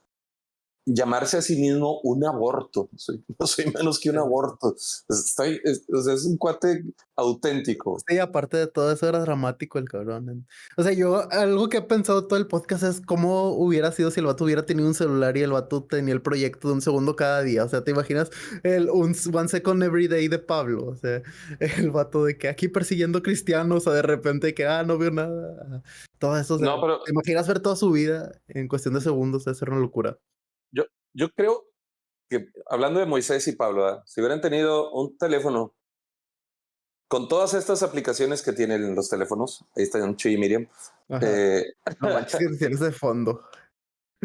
llamarse a sí mismo un aborto. No soy menos que un aborto. O sea, es un cuate auténtico. Sí, aparte de todo eso era dramático el cabrón. O sea, yo algo que he pensado todo el podcast es cómo hubiera sido si el vato hubiera tenido un celular y el vato tenía el proyecto de un segundo cada día. O sea, ¿te imaginas un One Second Every Day de Pablo? O sea, el vato de que aquí persiguiendo cristianos, o de repente que, no veo nada. Todo eso, o sea, No, pero ¿te imaginas ver toda su vida en cuestión de segundos? Debe ser una locura. yo creo que, hablando de Moisés y Pablo, ¿verdad? Si hubieran tenido un teléfono con todas estas aplicaciones que tienen los teléfonos, ahí está un Chuy y Miriam. Ajá. No manches, que tienes de fondo.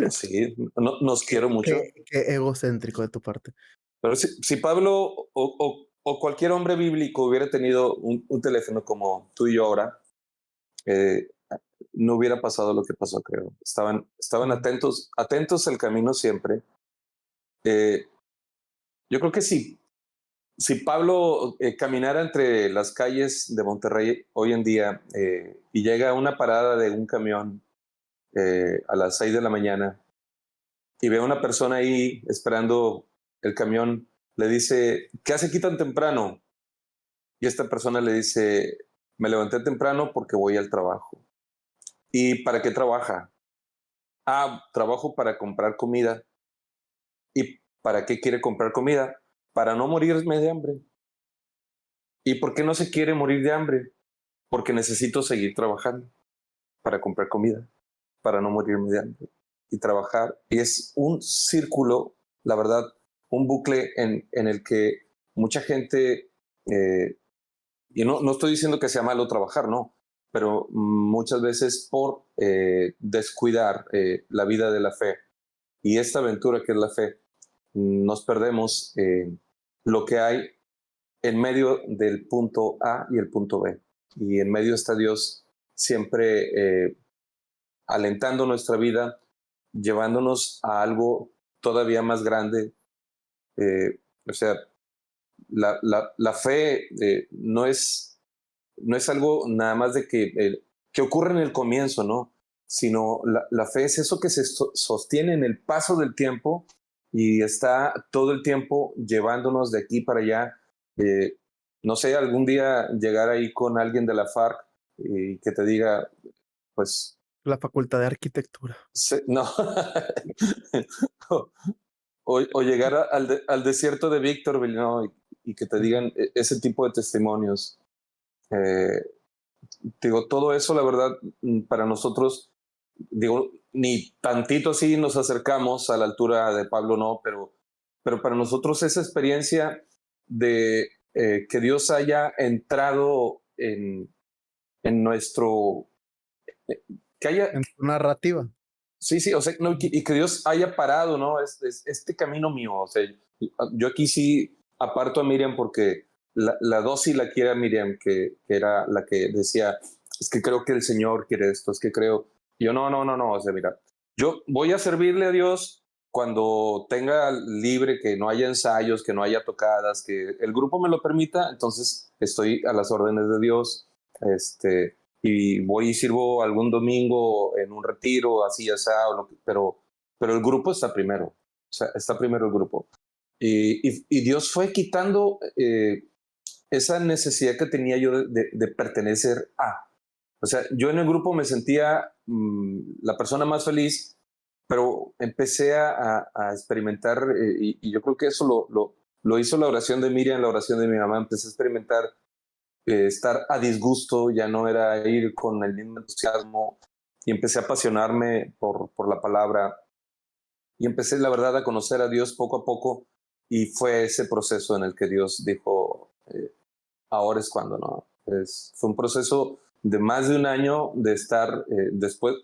Sí, nos quiero mucho. Qué egocéntrico de tu parte. Pero si Pablo o cualquier hombre bíblico hubiera tenido un teléfono como tú y yo ahora, no hubiera pasado lo que pasó, creo. Estaban atentos al camino siempre. Yo creo que si Pablo caminara entre las calles de Monterrey hoy en día y llega a una parada de un camión a las 6 de la mañana y ve a una persona ahí esperando el camión, le dice: ¿qué hace aquí tan temprano? Y esta persona le dice, me levanté temprano porque voy al trabajo. ¿Y para qué trabaja? Ah, trabajo para comprar comida. ¿Y para qué quiere comprar comida? Para no morirme de hambre. ¿Y por qué no se quiere morir de hambre? Porque necesito seguir trabajando para comprar comida, para no morirme de hambre y trabajar. Y es un círculo, la verdad, un bucle en el que mucha gente, y no estoy diciendo que sea malo trabajar, no, pero muchas veces por descuidar la vida de la fe y esta aventura que es la fe, nos perdemos lo que hay en medio del punto A y el punto B. Y en medio está Dios siempre alentando nuestra vida, llevándonos a algo todavía más grande. O sea, la fe no es algo nada más de que ocurre en el comienzo, ¿no? Sino la fe es eso que se sostiene en el paso del tiempo y está todo el tiempo llevándonos de aquí para allá. Eh, no sé, algún día llegar ahí con alguien de la FARC y que te diga, pues, La Facultad de Arquitectura. no, o llegar al desierto de Victorville, ¿no? Y que te digan ese tipo de testimonios. Eh, Digo, todo eso, la verdad, para nosotros, digo, ni tantito así nos acercamos a la altura de Pablo, no, pero para nosotros esa experiencia de que Dios haya entrado en nuestro, que haya, En tu narrativa. sí, sí, o sea, no, y que Dios haya parado, ¿no? Este camino mío, o sea, yo aquí sí aparto a Miriam porque la dosis la quiere a Miriam, que era la que decía, es que creo que el Señor quiere esto, es que creo, y yo no, o sea, mira, yo voy a servirle a Dios cuando tenga libre, que no haya ensayos, que no haya tocadas, que el grupo me lo permita, entonces estoy a las órdenes de Dios, y voy y sirvo algún domingo en un retiro, así, pero el grupo está primero, o sea, está primero el grupo. Y Dios fue quitando esa necesidad que tenía yo de pertenecer a. O sea, yo en el grupo me sentía la persona más feliz, pero empecé a experimentar, y yo creo que eso lo hizo la oración de Miriam, la oración de mi mamá, empecé a experimentar estar a disgusto, ya no era ir con el mismo entusiasmo y empecé a apasionarme por la palabra y empecé la verdad a conocer a Dios poco a poco y fue ese proceso en el que Dios dijo, ahora es cuando, ¿no? Fue un proceso de más de un año de estar, después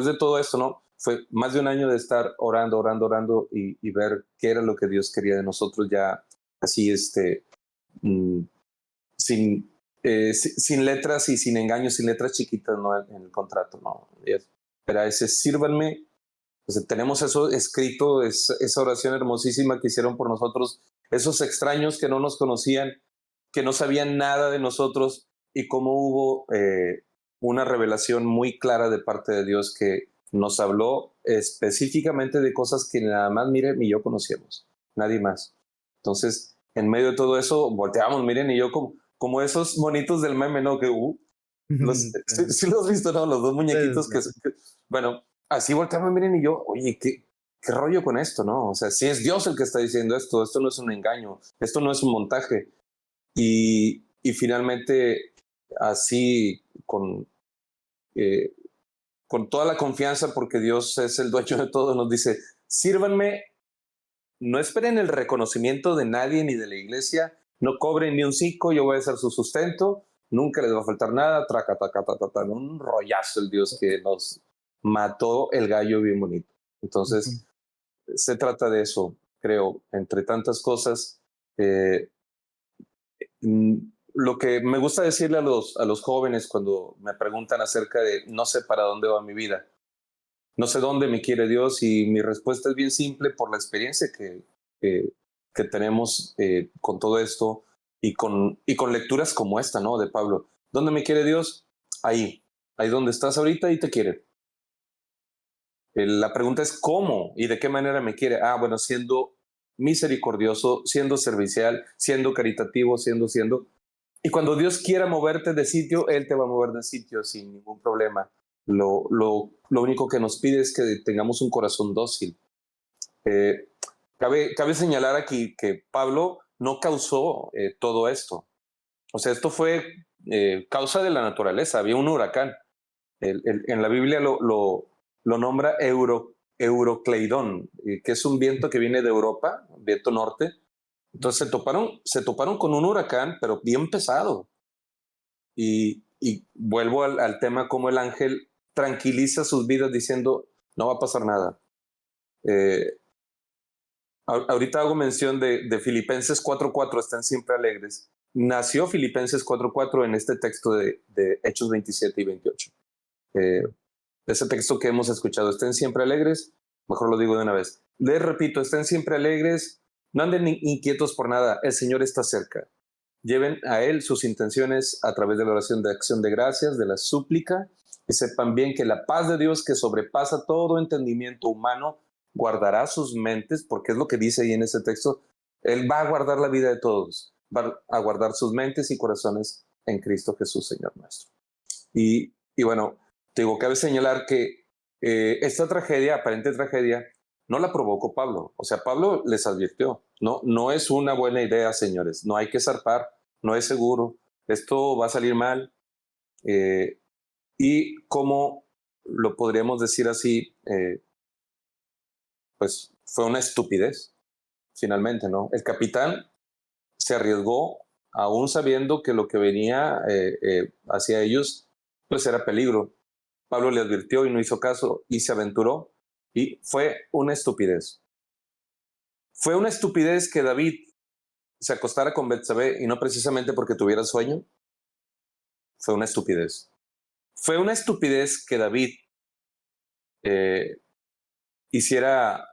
de todo esto, ¿no? Fue más de un año de estar orando y ver qué era lo que Dios quería de nosotros ya así, mm, sin letras y sin engaños, sin letras chiquitas, ¿no? En el contrato, ¿no? Era ese, sírvanme. Pues tenemos eso escrito, esa oración hermosísima que hicieron por nosotros, esos extraños que no nos conocían, que no sabían nada de nosotros y cómo hubo una revelación muy clara de parte de Dios que nos habló específicamente de cosas que nada más Miren y yo conocíamos, nadie más. Entonces, en medio de todo eso, volteamos Miren y yo como esos monitos del meme, ¿no? Que sí los has visto, ¿no? Los dos muñequitos bueno, así volteamos Miren y yo, oye, ¿qué rollo con esto, no? O sea, si es Dios el que está diciendo esto no es un engaño, esto no es un montaje. Y finalmente, así, con toda la confianza, porque Dios es el dueño de todo, nos dice, sírvanme, no esperen el reconocimiento de nadie ni de la iglesia, no cobren ni un cinco, yo voy a ser su sustento, nunca les va a faltar nada, un rollazo el Dios que nos mató el gallo bien bonito. Entonces, se trata de eso, creo, entre tantas cosas. Lo que me gusta decirle a los jóvenes cuando me preguntan acerca de no sé para dónde va mi vida, no sé dónde me quiere Dios y mi respuesta es bien simple por la experiencia que, que tenemos con todo esto y con lecturas como esta, ¿no? De Pablo. ¿Dónde me quiere Dios? Ahí donde estás ahorita y te quiere. La pregunta es cómo y de qué manera me quiere. Ah, bueno, siendo misericordioso, siendo servicial, siendo caritativo, siendo. Y cuando Dios quiera moverte de sitio, Él te va a mover de sitio sin ningún problema. Lo único que nos pide es que tengamos un corazón dócil. Cabe señalar aquí que Pablo no causó todo esto. O sea, esto fue causa de la naturaleza. Había un huracán. En la Biblia lo nombra Eurocleidón, que es un viento que viene de Europa, viento norte. Entonces se toparon con un huracán, pero bien pesado. Y vuelvo al tema como el ángel tranquiliza sus vidas diciendo, no va a pasar nada. Ahorita hago mención de Filipenses 4:4, están siempre alegres. Nació Filipenses 4:4 en este texto de Hechos 27 y 28. Ese texto que hemos escuchado, estén siempre alegres, mejor lo digo de una vez. Les repito, estén siempre alegres, no anden inquietos por nada, el Señor está cerca. Lleven a Él sus intenciones a través de la oración de acción de gracias, de la súplica, y sepan bien que la paz de Dios que sobrepasa todo entendimiento humano guardará sus mentes, porque es lo que dice ahí en ese texto, Él va a guardar la vida de todos, va a guardar sus mentes y corazones en Cristo Jesús, Señor nuestro. Y bueno, te digo, cabe señalar que esta tragedia, aparente tragedia, no la provocó Pablo. O sea, Pablo les advirtió, no es una buena idea, señores, no hay que zarpar, no es seguro, esto va a salir mal. Y como lo podríamos decir así, pues fue una estupidez, finalmente, ¿no? El capitán se arriesgó, aún sabiendo que lo que venía hacia ellos, pues era peligro. Pablo le advirtió y no hizo caso y se aventuró y fue una estupidez. Fue una estupidez que David se acostara con Betsabé y no precisamente porque tuviera sueño. Fue una estupidez. Fue una estupidez que David hiciera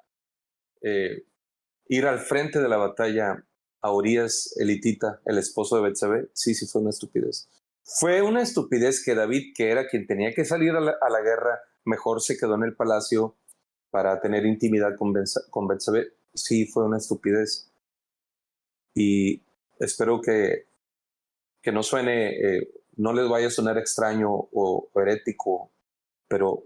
ir al frente de la batalla a Urías elitita, el esposo de Betsabé. Sí, fue una estupidez. Fue una estupidez que David, que era quien tenía que salir a la guerra, mejor se quedó en el palacio para tener intimidad con Betsabé. Sí, fue una estupidez. Y espero que no suene, no les vaya a sonar extraño o herético, pero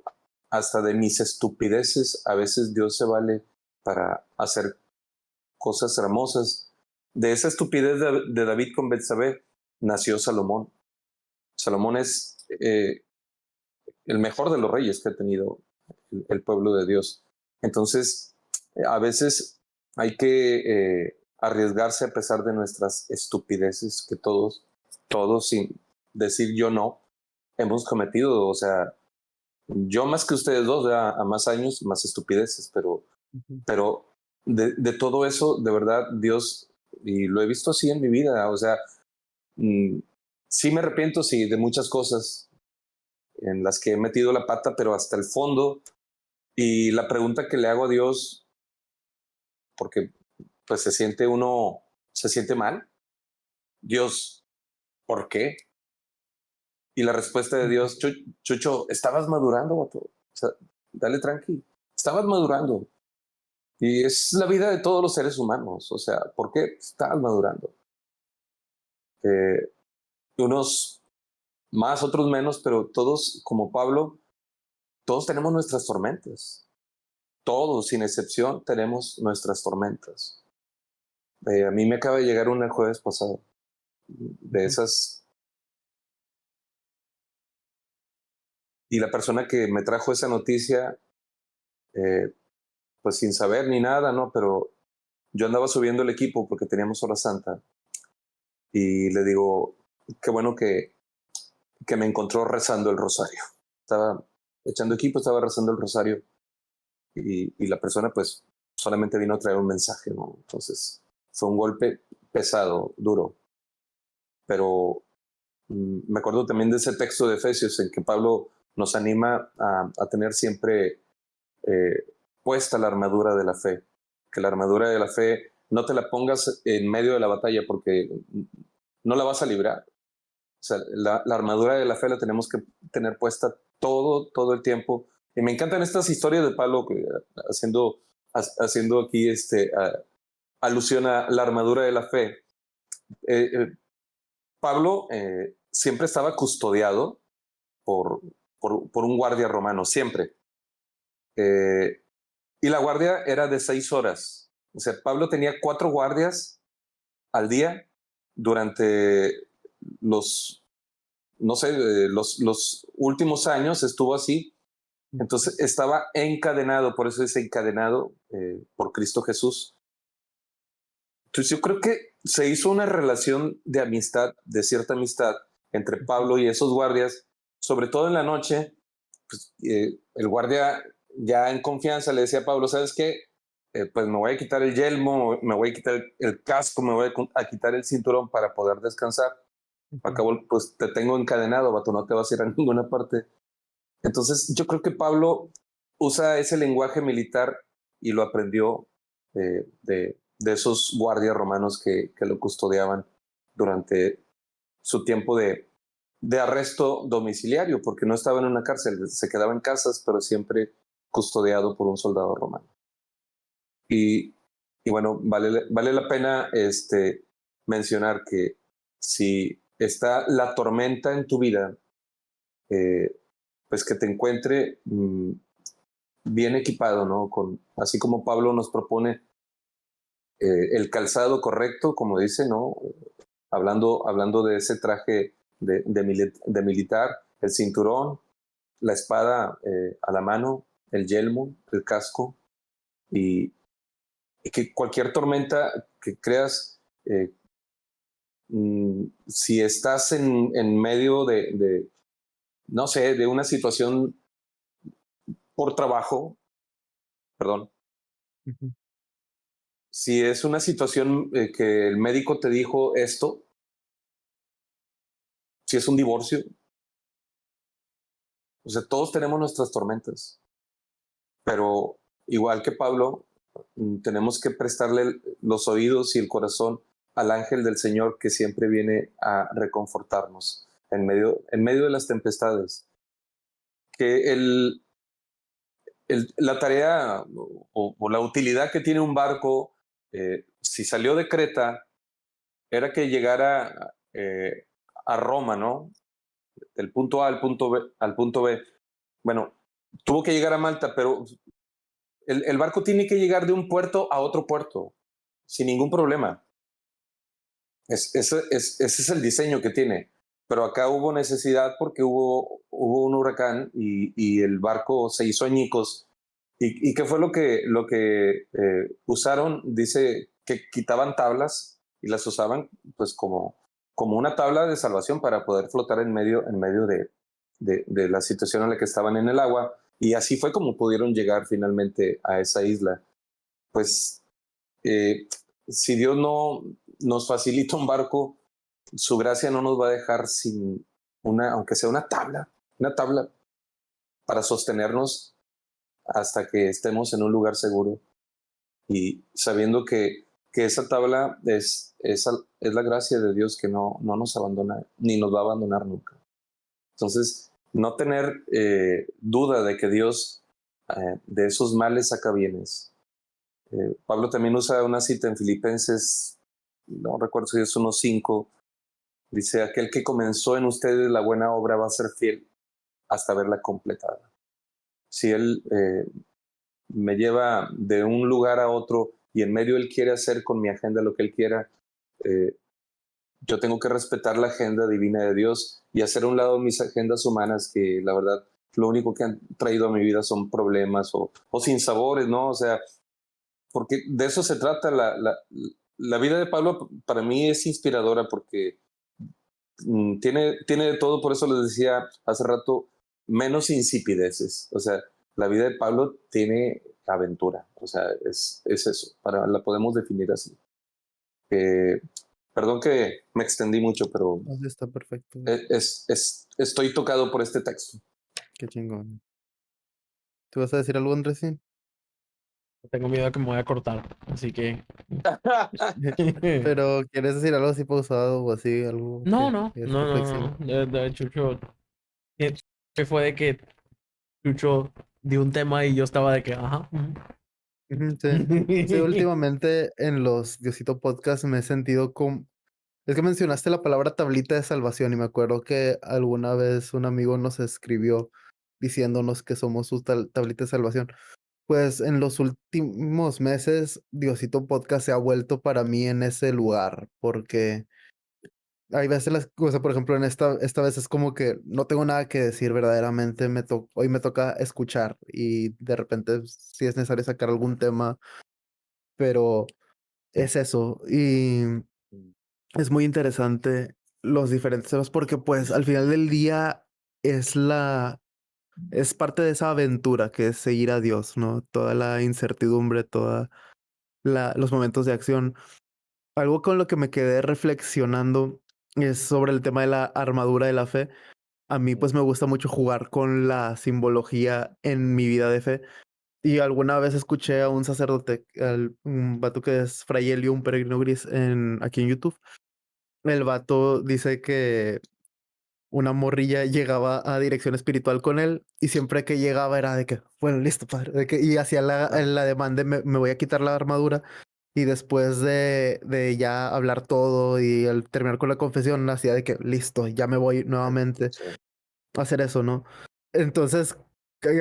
hasta de mis estupideces a veces Dios se vale para hacer cosas hermosas. De esa estupidez de David con Betsabé nació Salomón. Salomón es el mejor de los reyes que ha tenido el pueblo de Dios. Entonces, a veces hay que arriesgarse a pesar de nuestras estupideces que todos, sin decir yo no, hemos cometido. O sea, yo más que ustedes dos, a más años, más estupideces, pero de todo eso, de verdad, Dios, y lo he visto así en mi vida, o sea, sí me arrepiento, sí, de muchas cosas en las que he metido la pata, pero hasta el fondo. Y la pregunta que le hago a Dios, porque pues se siente mal, Dios, ¿por qué? Y la respuesta de Dios, Chucho, estabas madurando, vato. O sea, dale tranqui, estabas madurando. Y es la vida de todos los seres humanos. O sea, ¿por qué estabas madurando? Unos más, otros menos, pero todos, como Pablo, todos tenemos nuestras tormentas. Todos, sin excepción, tenemos nuestras tormentas. A mí me acaba de llegar una el jueves pasado, de esas. Y la persona que me trajo esa noticia, pues sin saber ni nada, ¿no? Pero yo andaba subiendo el equipo porque teníamos hora santa. Y le digo, qué bueno que me encontró rezando el rosario. Estaba echando equipo, estaba rezando el rosario. Y la persona, pues, solamente vino a traer un mensaje, ¿no? Entonces, fue un golpe pesado, duro. Pero me acuerdo también de ese texto de Efesios en que Pablo nos anima a tener siempre puesta la armadura de la fe. Que la armadura de la fe no te la pongas en medio de la batalla porque no la vas a librar. O sea, la armadura de la fe la tenemos que tener puesta todo el tiempo. Y me encantan estas historias de Pablo haciendo aquí alusión a la armadura de la fe. Pablo siempre estaba custodiado por un guardia romano, siempre. Y la guardia era de 6 horas. O sea, Pablo tenía 4 guardias al día durante los, no sé, los últimos años estuvo así. Entonces estaba encadenado, por eso dice encadenado por Cristo Jesús. Entonces yo creo que se hizo una relación de amistad, de cierta amistad entre Pablo y esos guardias, sobre todo en la noche. Pues, el guardia ya en confianza le decía a Pablo, ¿sabes qué? Pues me voy a quitar el yelmo, me voy a quitar el casco, me voy a quitar el cinturón para poder descansar. Acabo, pues te tengo encadenado, vato, no te vas a ir a ninguna parte. Entonces yo creo que Pablo usa ese lenguaje militar y lo aprendió de esos guardias romanos que lo custodiaban durante su tiempo de arresto domiciliario, porque no estaba en una cárcel, se quedaba en casas, pero siempre custodiado por un soldado romano. Y bueno, vale la pena mencionar que si está la tormenta en tu vida, pues que te encuentre bien equipado, ¿no? Así como Pablo nos propone el calzado correcto, como dice, ¿no? Hablando de ese traje de militar, el cinturón, la espada a la mano, el yelmo, el casco, y que cualquier tormenta que creas, si estás en medio no sé, de una situación por trabajo, perdón, si es una situación que el médico te dijo esto, si es un divorcio, o sea, todos tenemos nuestras tormentas, pero igual que Pablo, tenemos que prestarle los oídos y el corazón al ángel del Señor que siempre viene a reconfortarnos en medio de las tempestades. Que la tarea o la utilidad que tiene un barco, si salió de Creta, era que llegara a Roma, ¿no? Del punto A al punto B. Bueno, tuvo que llegar a Malta, pero el barco tiene que llegar de un puerto a otro puerto, sin ningún problema. Ese es el diseño que tiene. Pero acá hubo necesidad porque hubo un huracán y el barco se hizo añicos. ¿Y qué fue lo que usaron? Dice que quitaban tablas y las usaban pues como una tabla de salvación para poder flotar en medio de la situación en la que estaban en el agua. Y así fue como pudieron llegar finalmente a esa isla. Pues si Dios no nos facilita un barco, su gracia no nos va a dejar sin aunque sea una tabla para sostenernos hasta que estemos en un lugar seguro y sabiendo que esa tabla es la gracia de Dios que no nos abandona ni nos va a abandonar nunca. Entonces, no tener duda de que Dios de esos males saca bienes. Pablo también usa una cita en Filipenses, no recuerdo si es 1:5, dice, aquel que comenzó en ustedes la buena obra va a ser fiel hasta verla completada. Si Él me lleva de un lugar a otro y en medio Él quiere hacer con mi agenda lo que Él quiera, yo tengo que respetar la agenda divina de Dios y hacer a un lado mis agendas humanas que la verdad lo único que han traído a mi vida son problemas o sinsabores, ¿no? O sea, porque de eso se trata. La vida de Pablo para mí es inspiradora porque tiene de todo, por eso les decía hace rato, menos insipideces. O sea, la vida de Pablo tiene aventura, o sea, es eso, la podemos definir así. Perdón que me extendí mucho, pero Está perfecto. estoy tocado por este texto. Qué chingón. ¿Tú vas a decir algo, Andrés? Tengo miedo de que me voy a cortar, así que... Pero, ¿quieres decir algo así pausado o así? Algo No. que es reflexivo. De Chucho, que fue de que Chucho dio un tema y yo estaba de que, ajá. Sí. Sí, últimamente en los Diosito Podcast me he sentido como Es que mencionaste la palabra tablita de salvación y me acuerdo que alguna vez un amigo nos escribió diciéndonos que somos su tablita de salvación. Pues en los últimos meses, Diosito Podcast se ha vuelto para mí en ese lugar, porque hay veces las cosas, por ejemplo, en esta vez es como que no tengo nada que decir verdaderamente, hoy me toca escuchar y de repente si es necesario sacar algún tema, pero es eso. Y es muy interesante los diferentes temas porque pues al final del día es es parte de esa aventura que es seguir a Dios, ¿no? Toda la incertidumbre, toda los momentos de acción. Algo con lo que me quedé reflexionando es sobre el tema de la armadura de la fe. A mí pues me gusta mucho jugar con la simbología en mi vida de fe. Y alguna vez escuché a un sacerdote, un vato que es Fray Elio, un peregrino gris, aquí en YouTube. El vato dice que una morrilla llegaba a dirección espiritual con él y siempre que llegaba era de que, bueno, listo, padre, y hacía la demanda, de me voy a quitar la armadura y después de ya hablar todo y al terminar con la confesión hacía de que, listo, ya me voy nuevamente Sí. a hacer eso, ¿no? Entonces,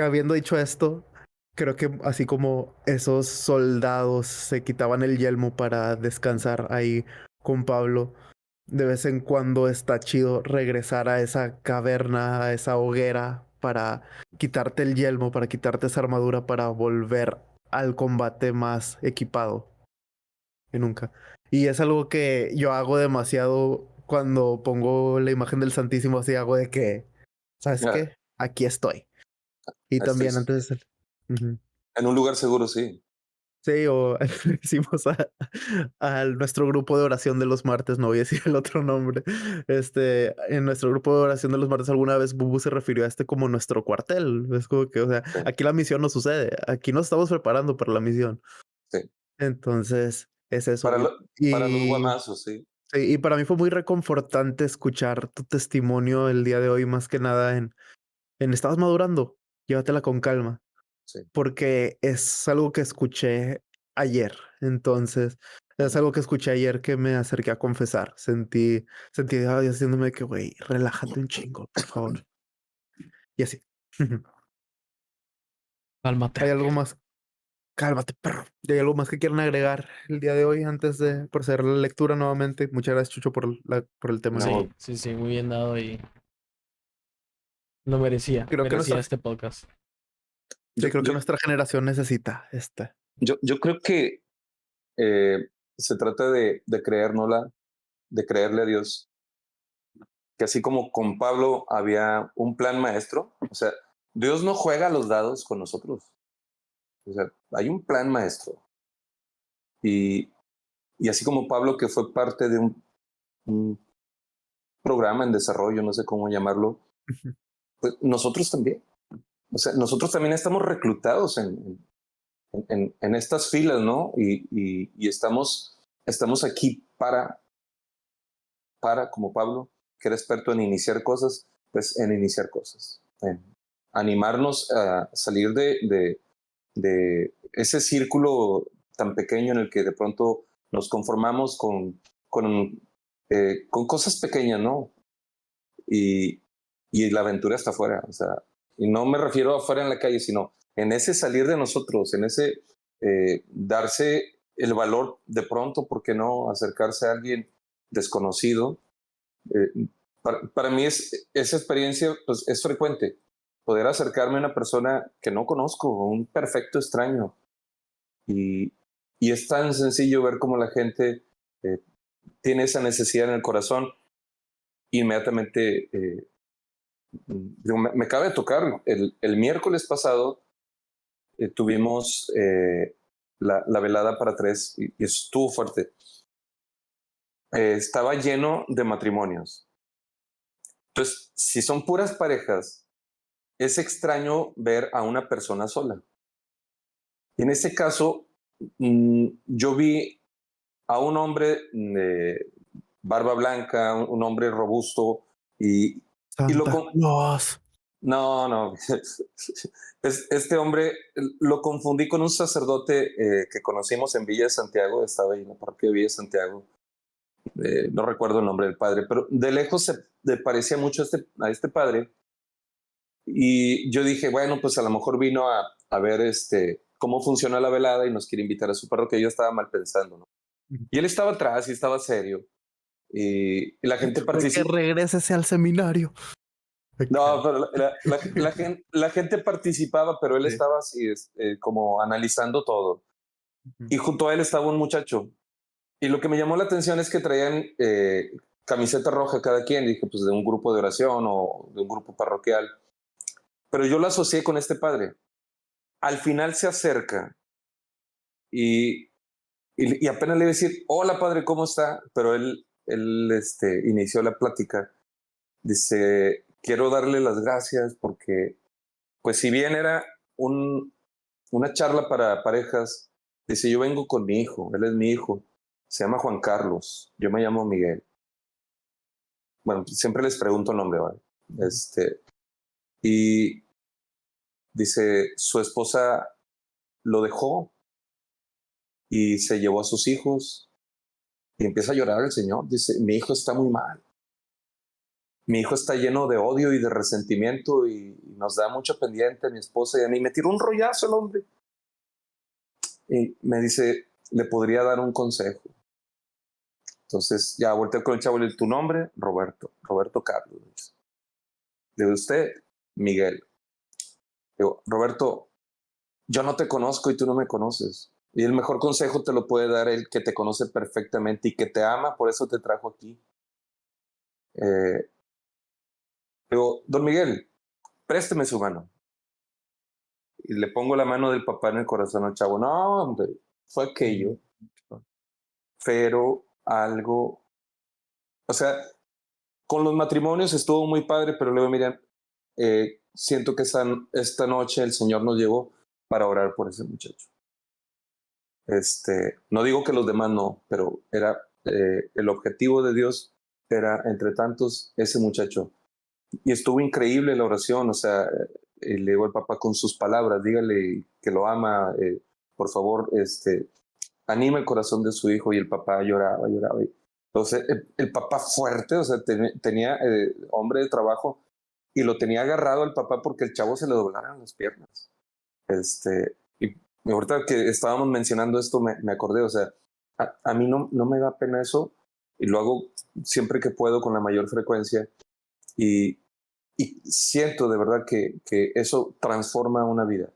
habiendo dicho esto, creo que así como esos soldados se quitaban el yelmo para descansar ahí con Pablo, de vez en cuando está chido regresar a esa caverna, a esa hoguera, para quitarte el yelmo, para quitarte esa armadura, para volver al combate más equipado que nunca. Y es algo que yo hago demasiado cuando pongo la imagen del Santísimo, así hago de que, ¿sabes Ya, qué? Aquí estoy. Y estoy también antes de... Ujú. en un lugar seguro, sí. Sí, o le decimos a nuestro grupo de oración de los martes, no voy a decir el otro nombre. En nuestro grupo de oración de los martes, alguna vez Bubu se refirió a como nuestro cuartel. Es como que, o sea, Sí, aquí la misión no sucede, aquí nos estamos preparando para la misión. sí. Entonces, es Para, eso. para los Y, guamazos, sí. sí, y para mí fue muy reconfortante escuchar tu testimonio el día de hoy, más que nada en estabas madurando, llévatela con calma Sí. porque es algo que escuché ayer. Entonces, es algo que escuché ayer que me acerqué a confesar. Sentí a Dios diciéndome que, güey, relájate un chingo, por favor. Y así. Cálmate. ¿Hay algo más? Cálmate, perro. ¿Y hay algo más que quieran agregar el día de hoy antes de proceder a la lectura nuevamente? Muchas gracias, Chucho, por el tema. No, Sí, muy bien dado y lo merecía. Creo que Merecía nuestra, este podcast. sí, yo, creo que yo, nuestra generación necesita yo creo que se trata de creérnosla, de creerle a Dios, que así como con Pablo había un plan maestro, o sea, Dios no juega a los dados con nosotros. O sea, hay un plan maestro. Y, y así como Pablo, que fue parte de un programa en desarrollo, no sé cómo llamarlo, pues nosotros también. O sea, nosotros también estamos reclutados en estas filas, ¿no? Y estamos aquí como Pablo, que era experto en iniciar cosas, pues en iniciar cosas, en animarnos a salir de ese círculo tan pequeño en el que de pronto nos conformamos con cosas pequeñas, ¿no? Y, y la aventura está afuera, o sea, y no me refiero afuera en la calle, sino en ese salir de nosotros, en ese darse el valor de pronto, ¿por qué no acercarse a alguien desconocido? Para mí esa experiencia pues, es frecuente, poder acercarme a una persona que no conozco, un perfecto extraño, y, y es tan sencillo ver cómo la gente eh, tiene esa necesidad en el corazón, inmediatamente me acaba de tocar. El miércoles pasado tuvimos la velada para tres y estuvo fuerte. Estaba lleno de matrimonios. Entonces, si son puras parejas, es extraño ver a una persona sola. Y en este caso, yo vi a un hombre de barba blanca, un hombre robusto, y lo Santa con... Claus. No, no. Este hombre lo confundí con un sacerdote que conocimos en Villa de Santiago, estaba ahí en la parroquia de Villa de Santiago. no recuerdo el nombre del padre, pero de lejos se parecía mucho a este padre. Y yo dije, bueno, pues a lo mejor vino a ver cómo funciona la velada y nos quiere invitar a su parroquia. Yo estaba mal pensando, ¿no? Ujú. Y él estaba atrás y estaba serio. Y la gente De que participa. regrésese al seminario. No, pero la gente participaba, pero él Sí. estaba así, como analizando todo. Ujú. Y junto a él estaba un muchacho. Y lo que me llamó la atención es que traían camiseta roja cada quien, dije, pues de un grupo de oración o de un grupo parroquial. Pero yo lo asocié con este padre. Al final se acerca y, y apenas le iba a decir, hola padre, ¿cómo está? Pero él inició la plática. Dice, quiero darle las gracias porque, pues si bien era un, una charla para parejas, dice, yo vengo con mi hijo, él es mi hijo, se llama Juan Carlos, yo me llamo Miguel. Bueno, siempre les pregunto el nombre, ¿vale? Y dice, su esposa lo dejó y se llevó a sus hijos y empieza a llorar el señor. Dice, mi hijo está muy mal. Mi hijo está lleno de odio y de resentimiento y nos da mucho pendiente a mi esposa y a mí. Me tiró un rollazo el hombre. Y me dice, le podría dar un consejo. Entonces ya volteé con el chavo y le dije, ¿tu nombre? Roberto. Roberto Carlos. Le digo, ¿usted? Miguel. Digo, Roberto, yo no te conozco y tú no me conoces. Y el mejor consejo te lo puede dar el que te conoce perfectamente y que te ama, por eso te trajo aquí. Eh, Digo, don Miguel, présteme su mano. Y le pongo la mano del papá en el corazón al chavo. No, hombre, fue aquello, pero algo, o sea, con los matrimonios estuvo muy padre, pero luego miren, siento que esta noche el Señor nos llevó para orar por ese muchacho. No digo que los demás no, pero era el objetivo de Dios era entre tantos ese muchacho. Y estuvo increíble la oración, o sea, le digo al papá con sus palabras, dígale que lo ama, por favor, anima el corazón de su hijo y el papá lloraba, lloraba. Entonces, el papá fuerte, o sea, tenía hombre de trabajo y lo tenía agarrado al papá porque el chavo se le doblaran las piernas. Y ahorita que estábamos mencionando esto, me acordé, o sea, a mí no me da pena eso y lo hago siempre que puedo con la mayor frecuencia y, y siento de verdad que eso transforma una vida.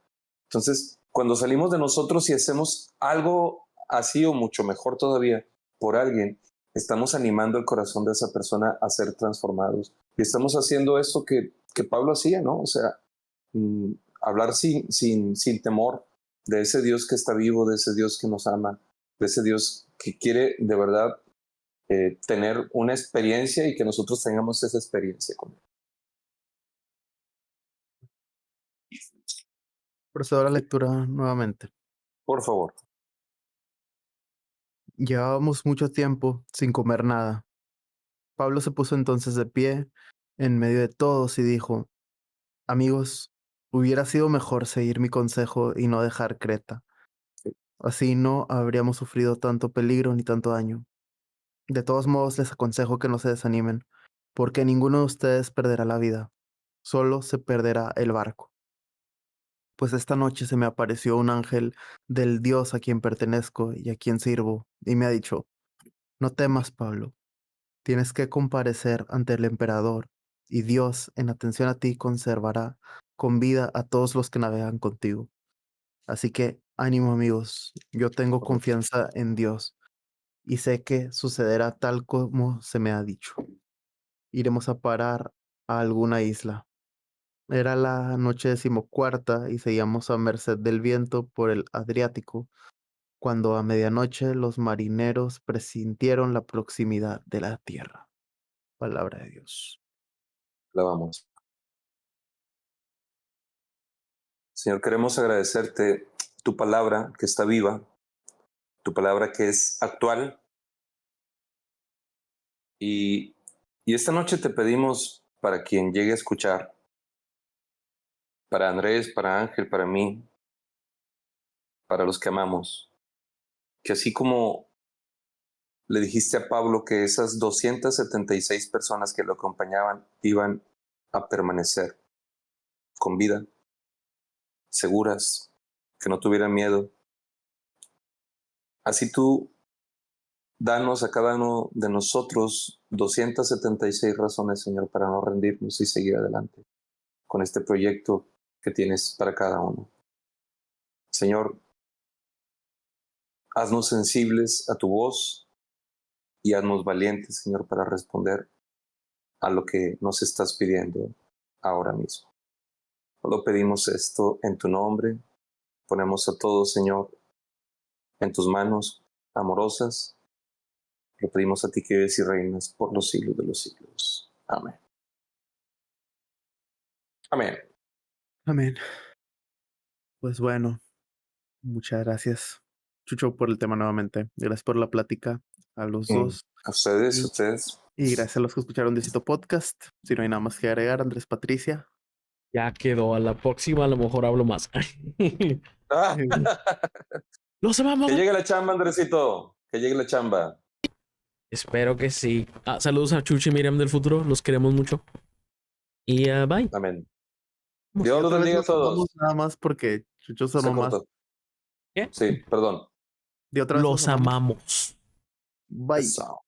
Entonces, cuando salimos de nosotros y hacemos algo así o mucho mejor todavía por alguien, estamos animando el corazón de esa persona a ser transformados. Y estamos haciendo esto que Pablo hacía, ¿no? O sea, mm, hablar sin temor de ese Dios que está vivo, de ese Dios que nos ama, de ese Dios que quiere de verdad tener una experiencia y que nosotros tengamos esa experiencia con él. Procedo a la lectura nuevamente. Por favor. Llevábamos mucho tiempo sin comer nada. Pablo se puso entonces de pie en medio de todos y dijo, amigos, hubiera sido mejor seguir mi consejo y no dejar Creta. Así no habríamos sufrido tanto peligro ni tanto daño. De todos modos, les aconsejo que no se desanimen, porque ninguno de ustedes perderá la vida, solo se perderá el barco. Pues esta noche se me apareció un ángel del Dios a quien pertenezco y a quien sirvo, y me ha dicho, no temas, Pablo, tienes que comparecer ante el emperador, y Dios, en atención a ti, conservará con vida a todos los que navegan contigo. Así que ánimo, amigos, yo tengo confianza en Dios y sé que sucederá tal como se me ha dicho. Iremos a parar a alguna isla. Era la noche 14ª y seguíamos a merced del viento por el Adriático, cuando a medianoche los marineros presintieron la proximidad de la tierra. Palabra de Dios. La vamos. Señor, queremos agradecerte tu palabra que está viva, tu palabra que es actual. Y, y esta noche te pedimos para quien llegue a escuchar, para Andrés, para Ángel, para mí, para los que amamos, que así como le dijiste a Pablo que esas 276 personas que lo acompañaban iban a permanecer con vida, seguras, que no tuvieran miedo. Así tú, danos a cada uno de nosotros 276 razones, Señor, para no rendirnos y seguir adelante con este proyecto que tienes para cada uno. Señor, haznos sensibles a tu voz y haznos valientes, Señor, para responder a lo que nos estás pidiendo ahora mismo. Solo pedimos esto en tu nombre. Ponemos a todos, Señor, en tus manos amorosas. Lo pedimos a ti que vives y reinas por los siglos de los siglos. Amén. Amén. Amén. Pues bueno, muchas gracias, Chucho, por el tema nuevamente. Gracias por la plática a los dos. A ustedes, Y- a ustedes. Y gracias a los que escucharon Diosito Podcast. Si no hay nada más que agregar, Andrés Patricia. Ya quedó. A la próxima a lo mejor hablo más. Ah, Los amamos. que llegue la chamba, Andresito. Que llegue la chamba. Espero que sí. Saludos a Chuchi y Miriam del futuro. Los queremos mucho. Y bye. Amén. Y Dios los otra vez bendiga a nos amamos todos. nada más porque Chucho Se sonó más. cortó. ¿Qué? Sí, perdón. De otra vez Los amamos. Bye. Eso.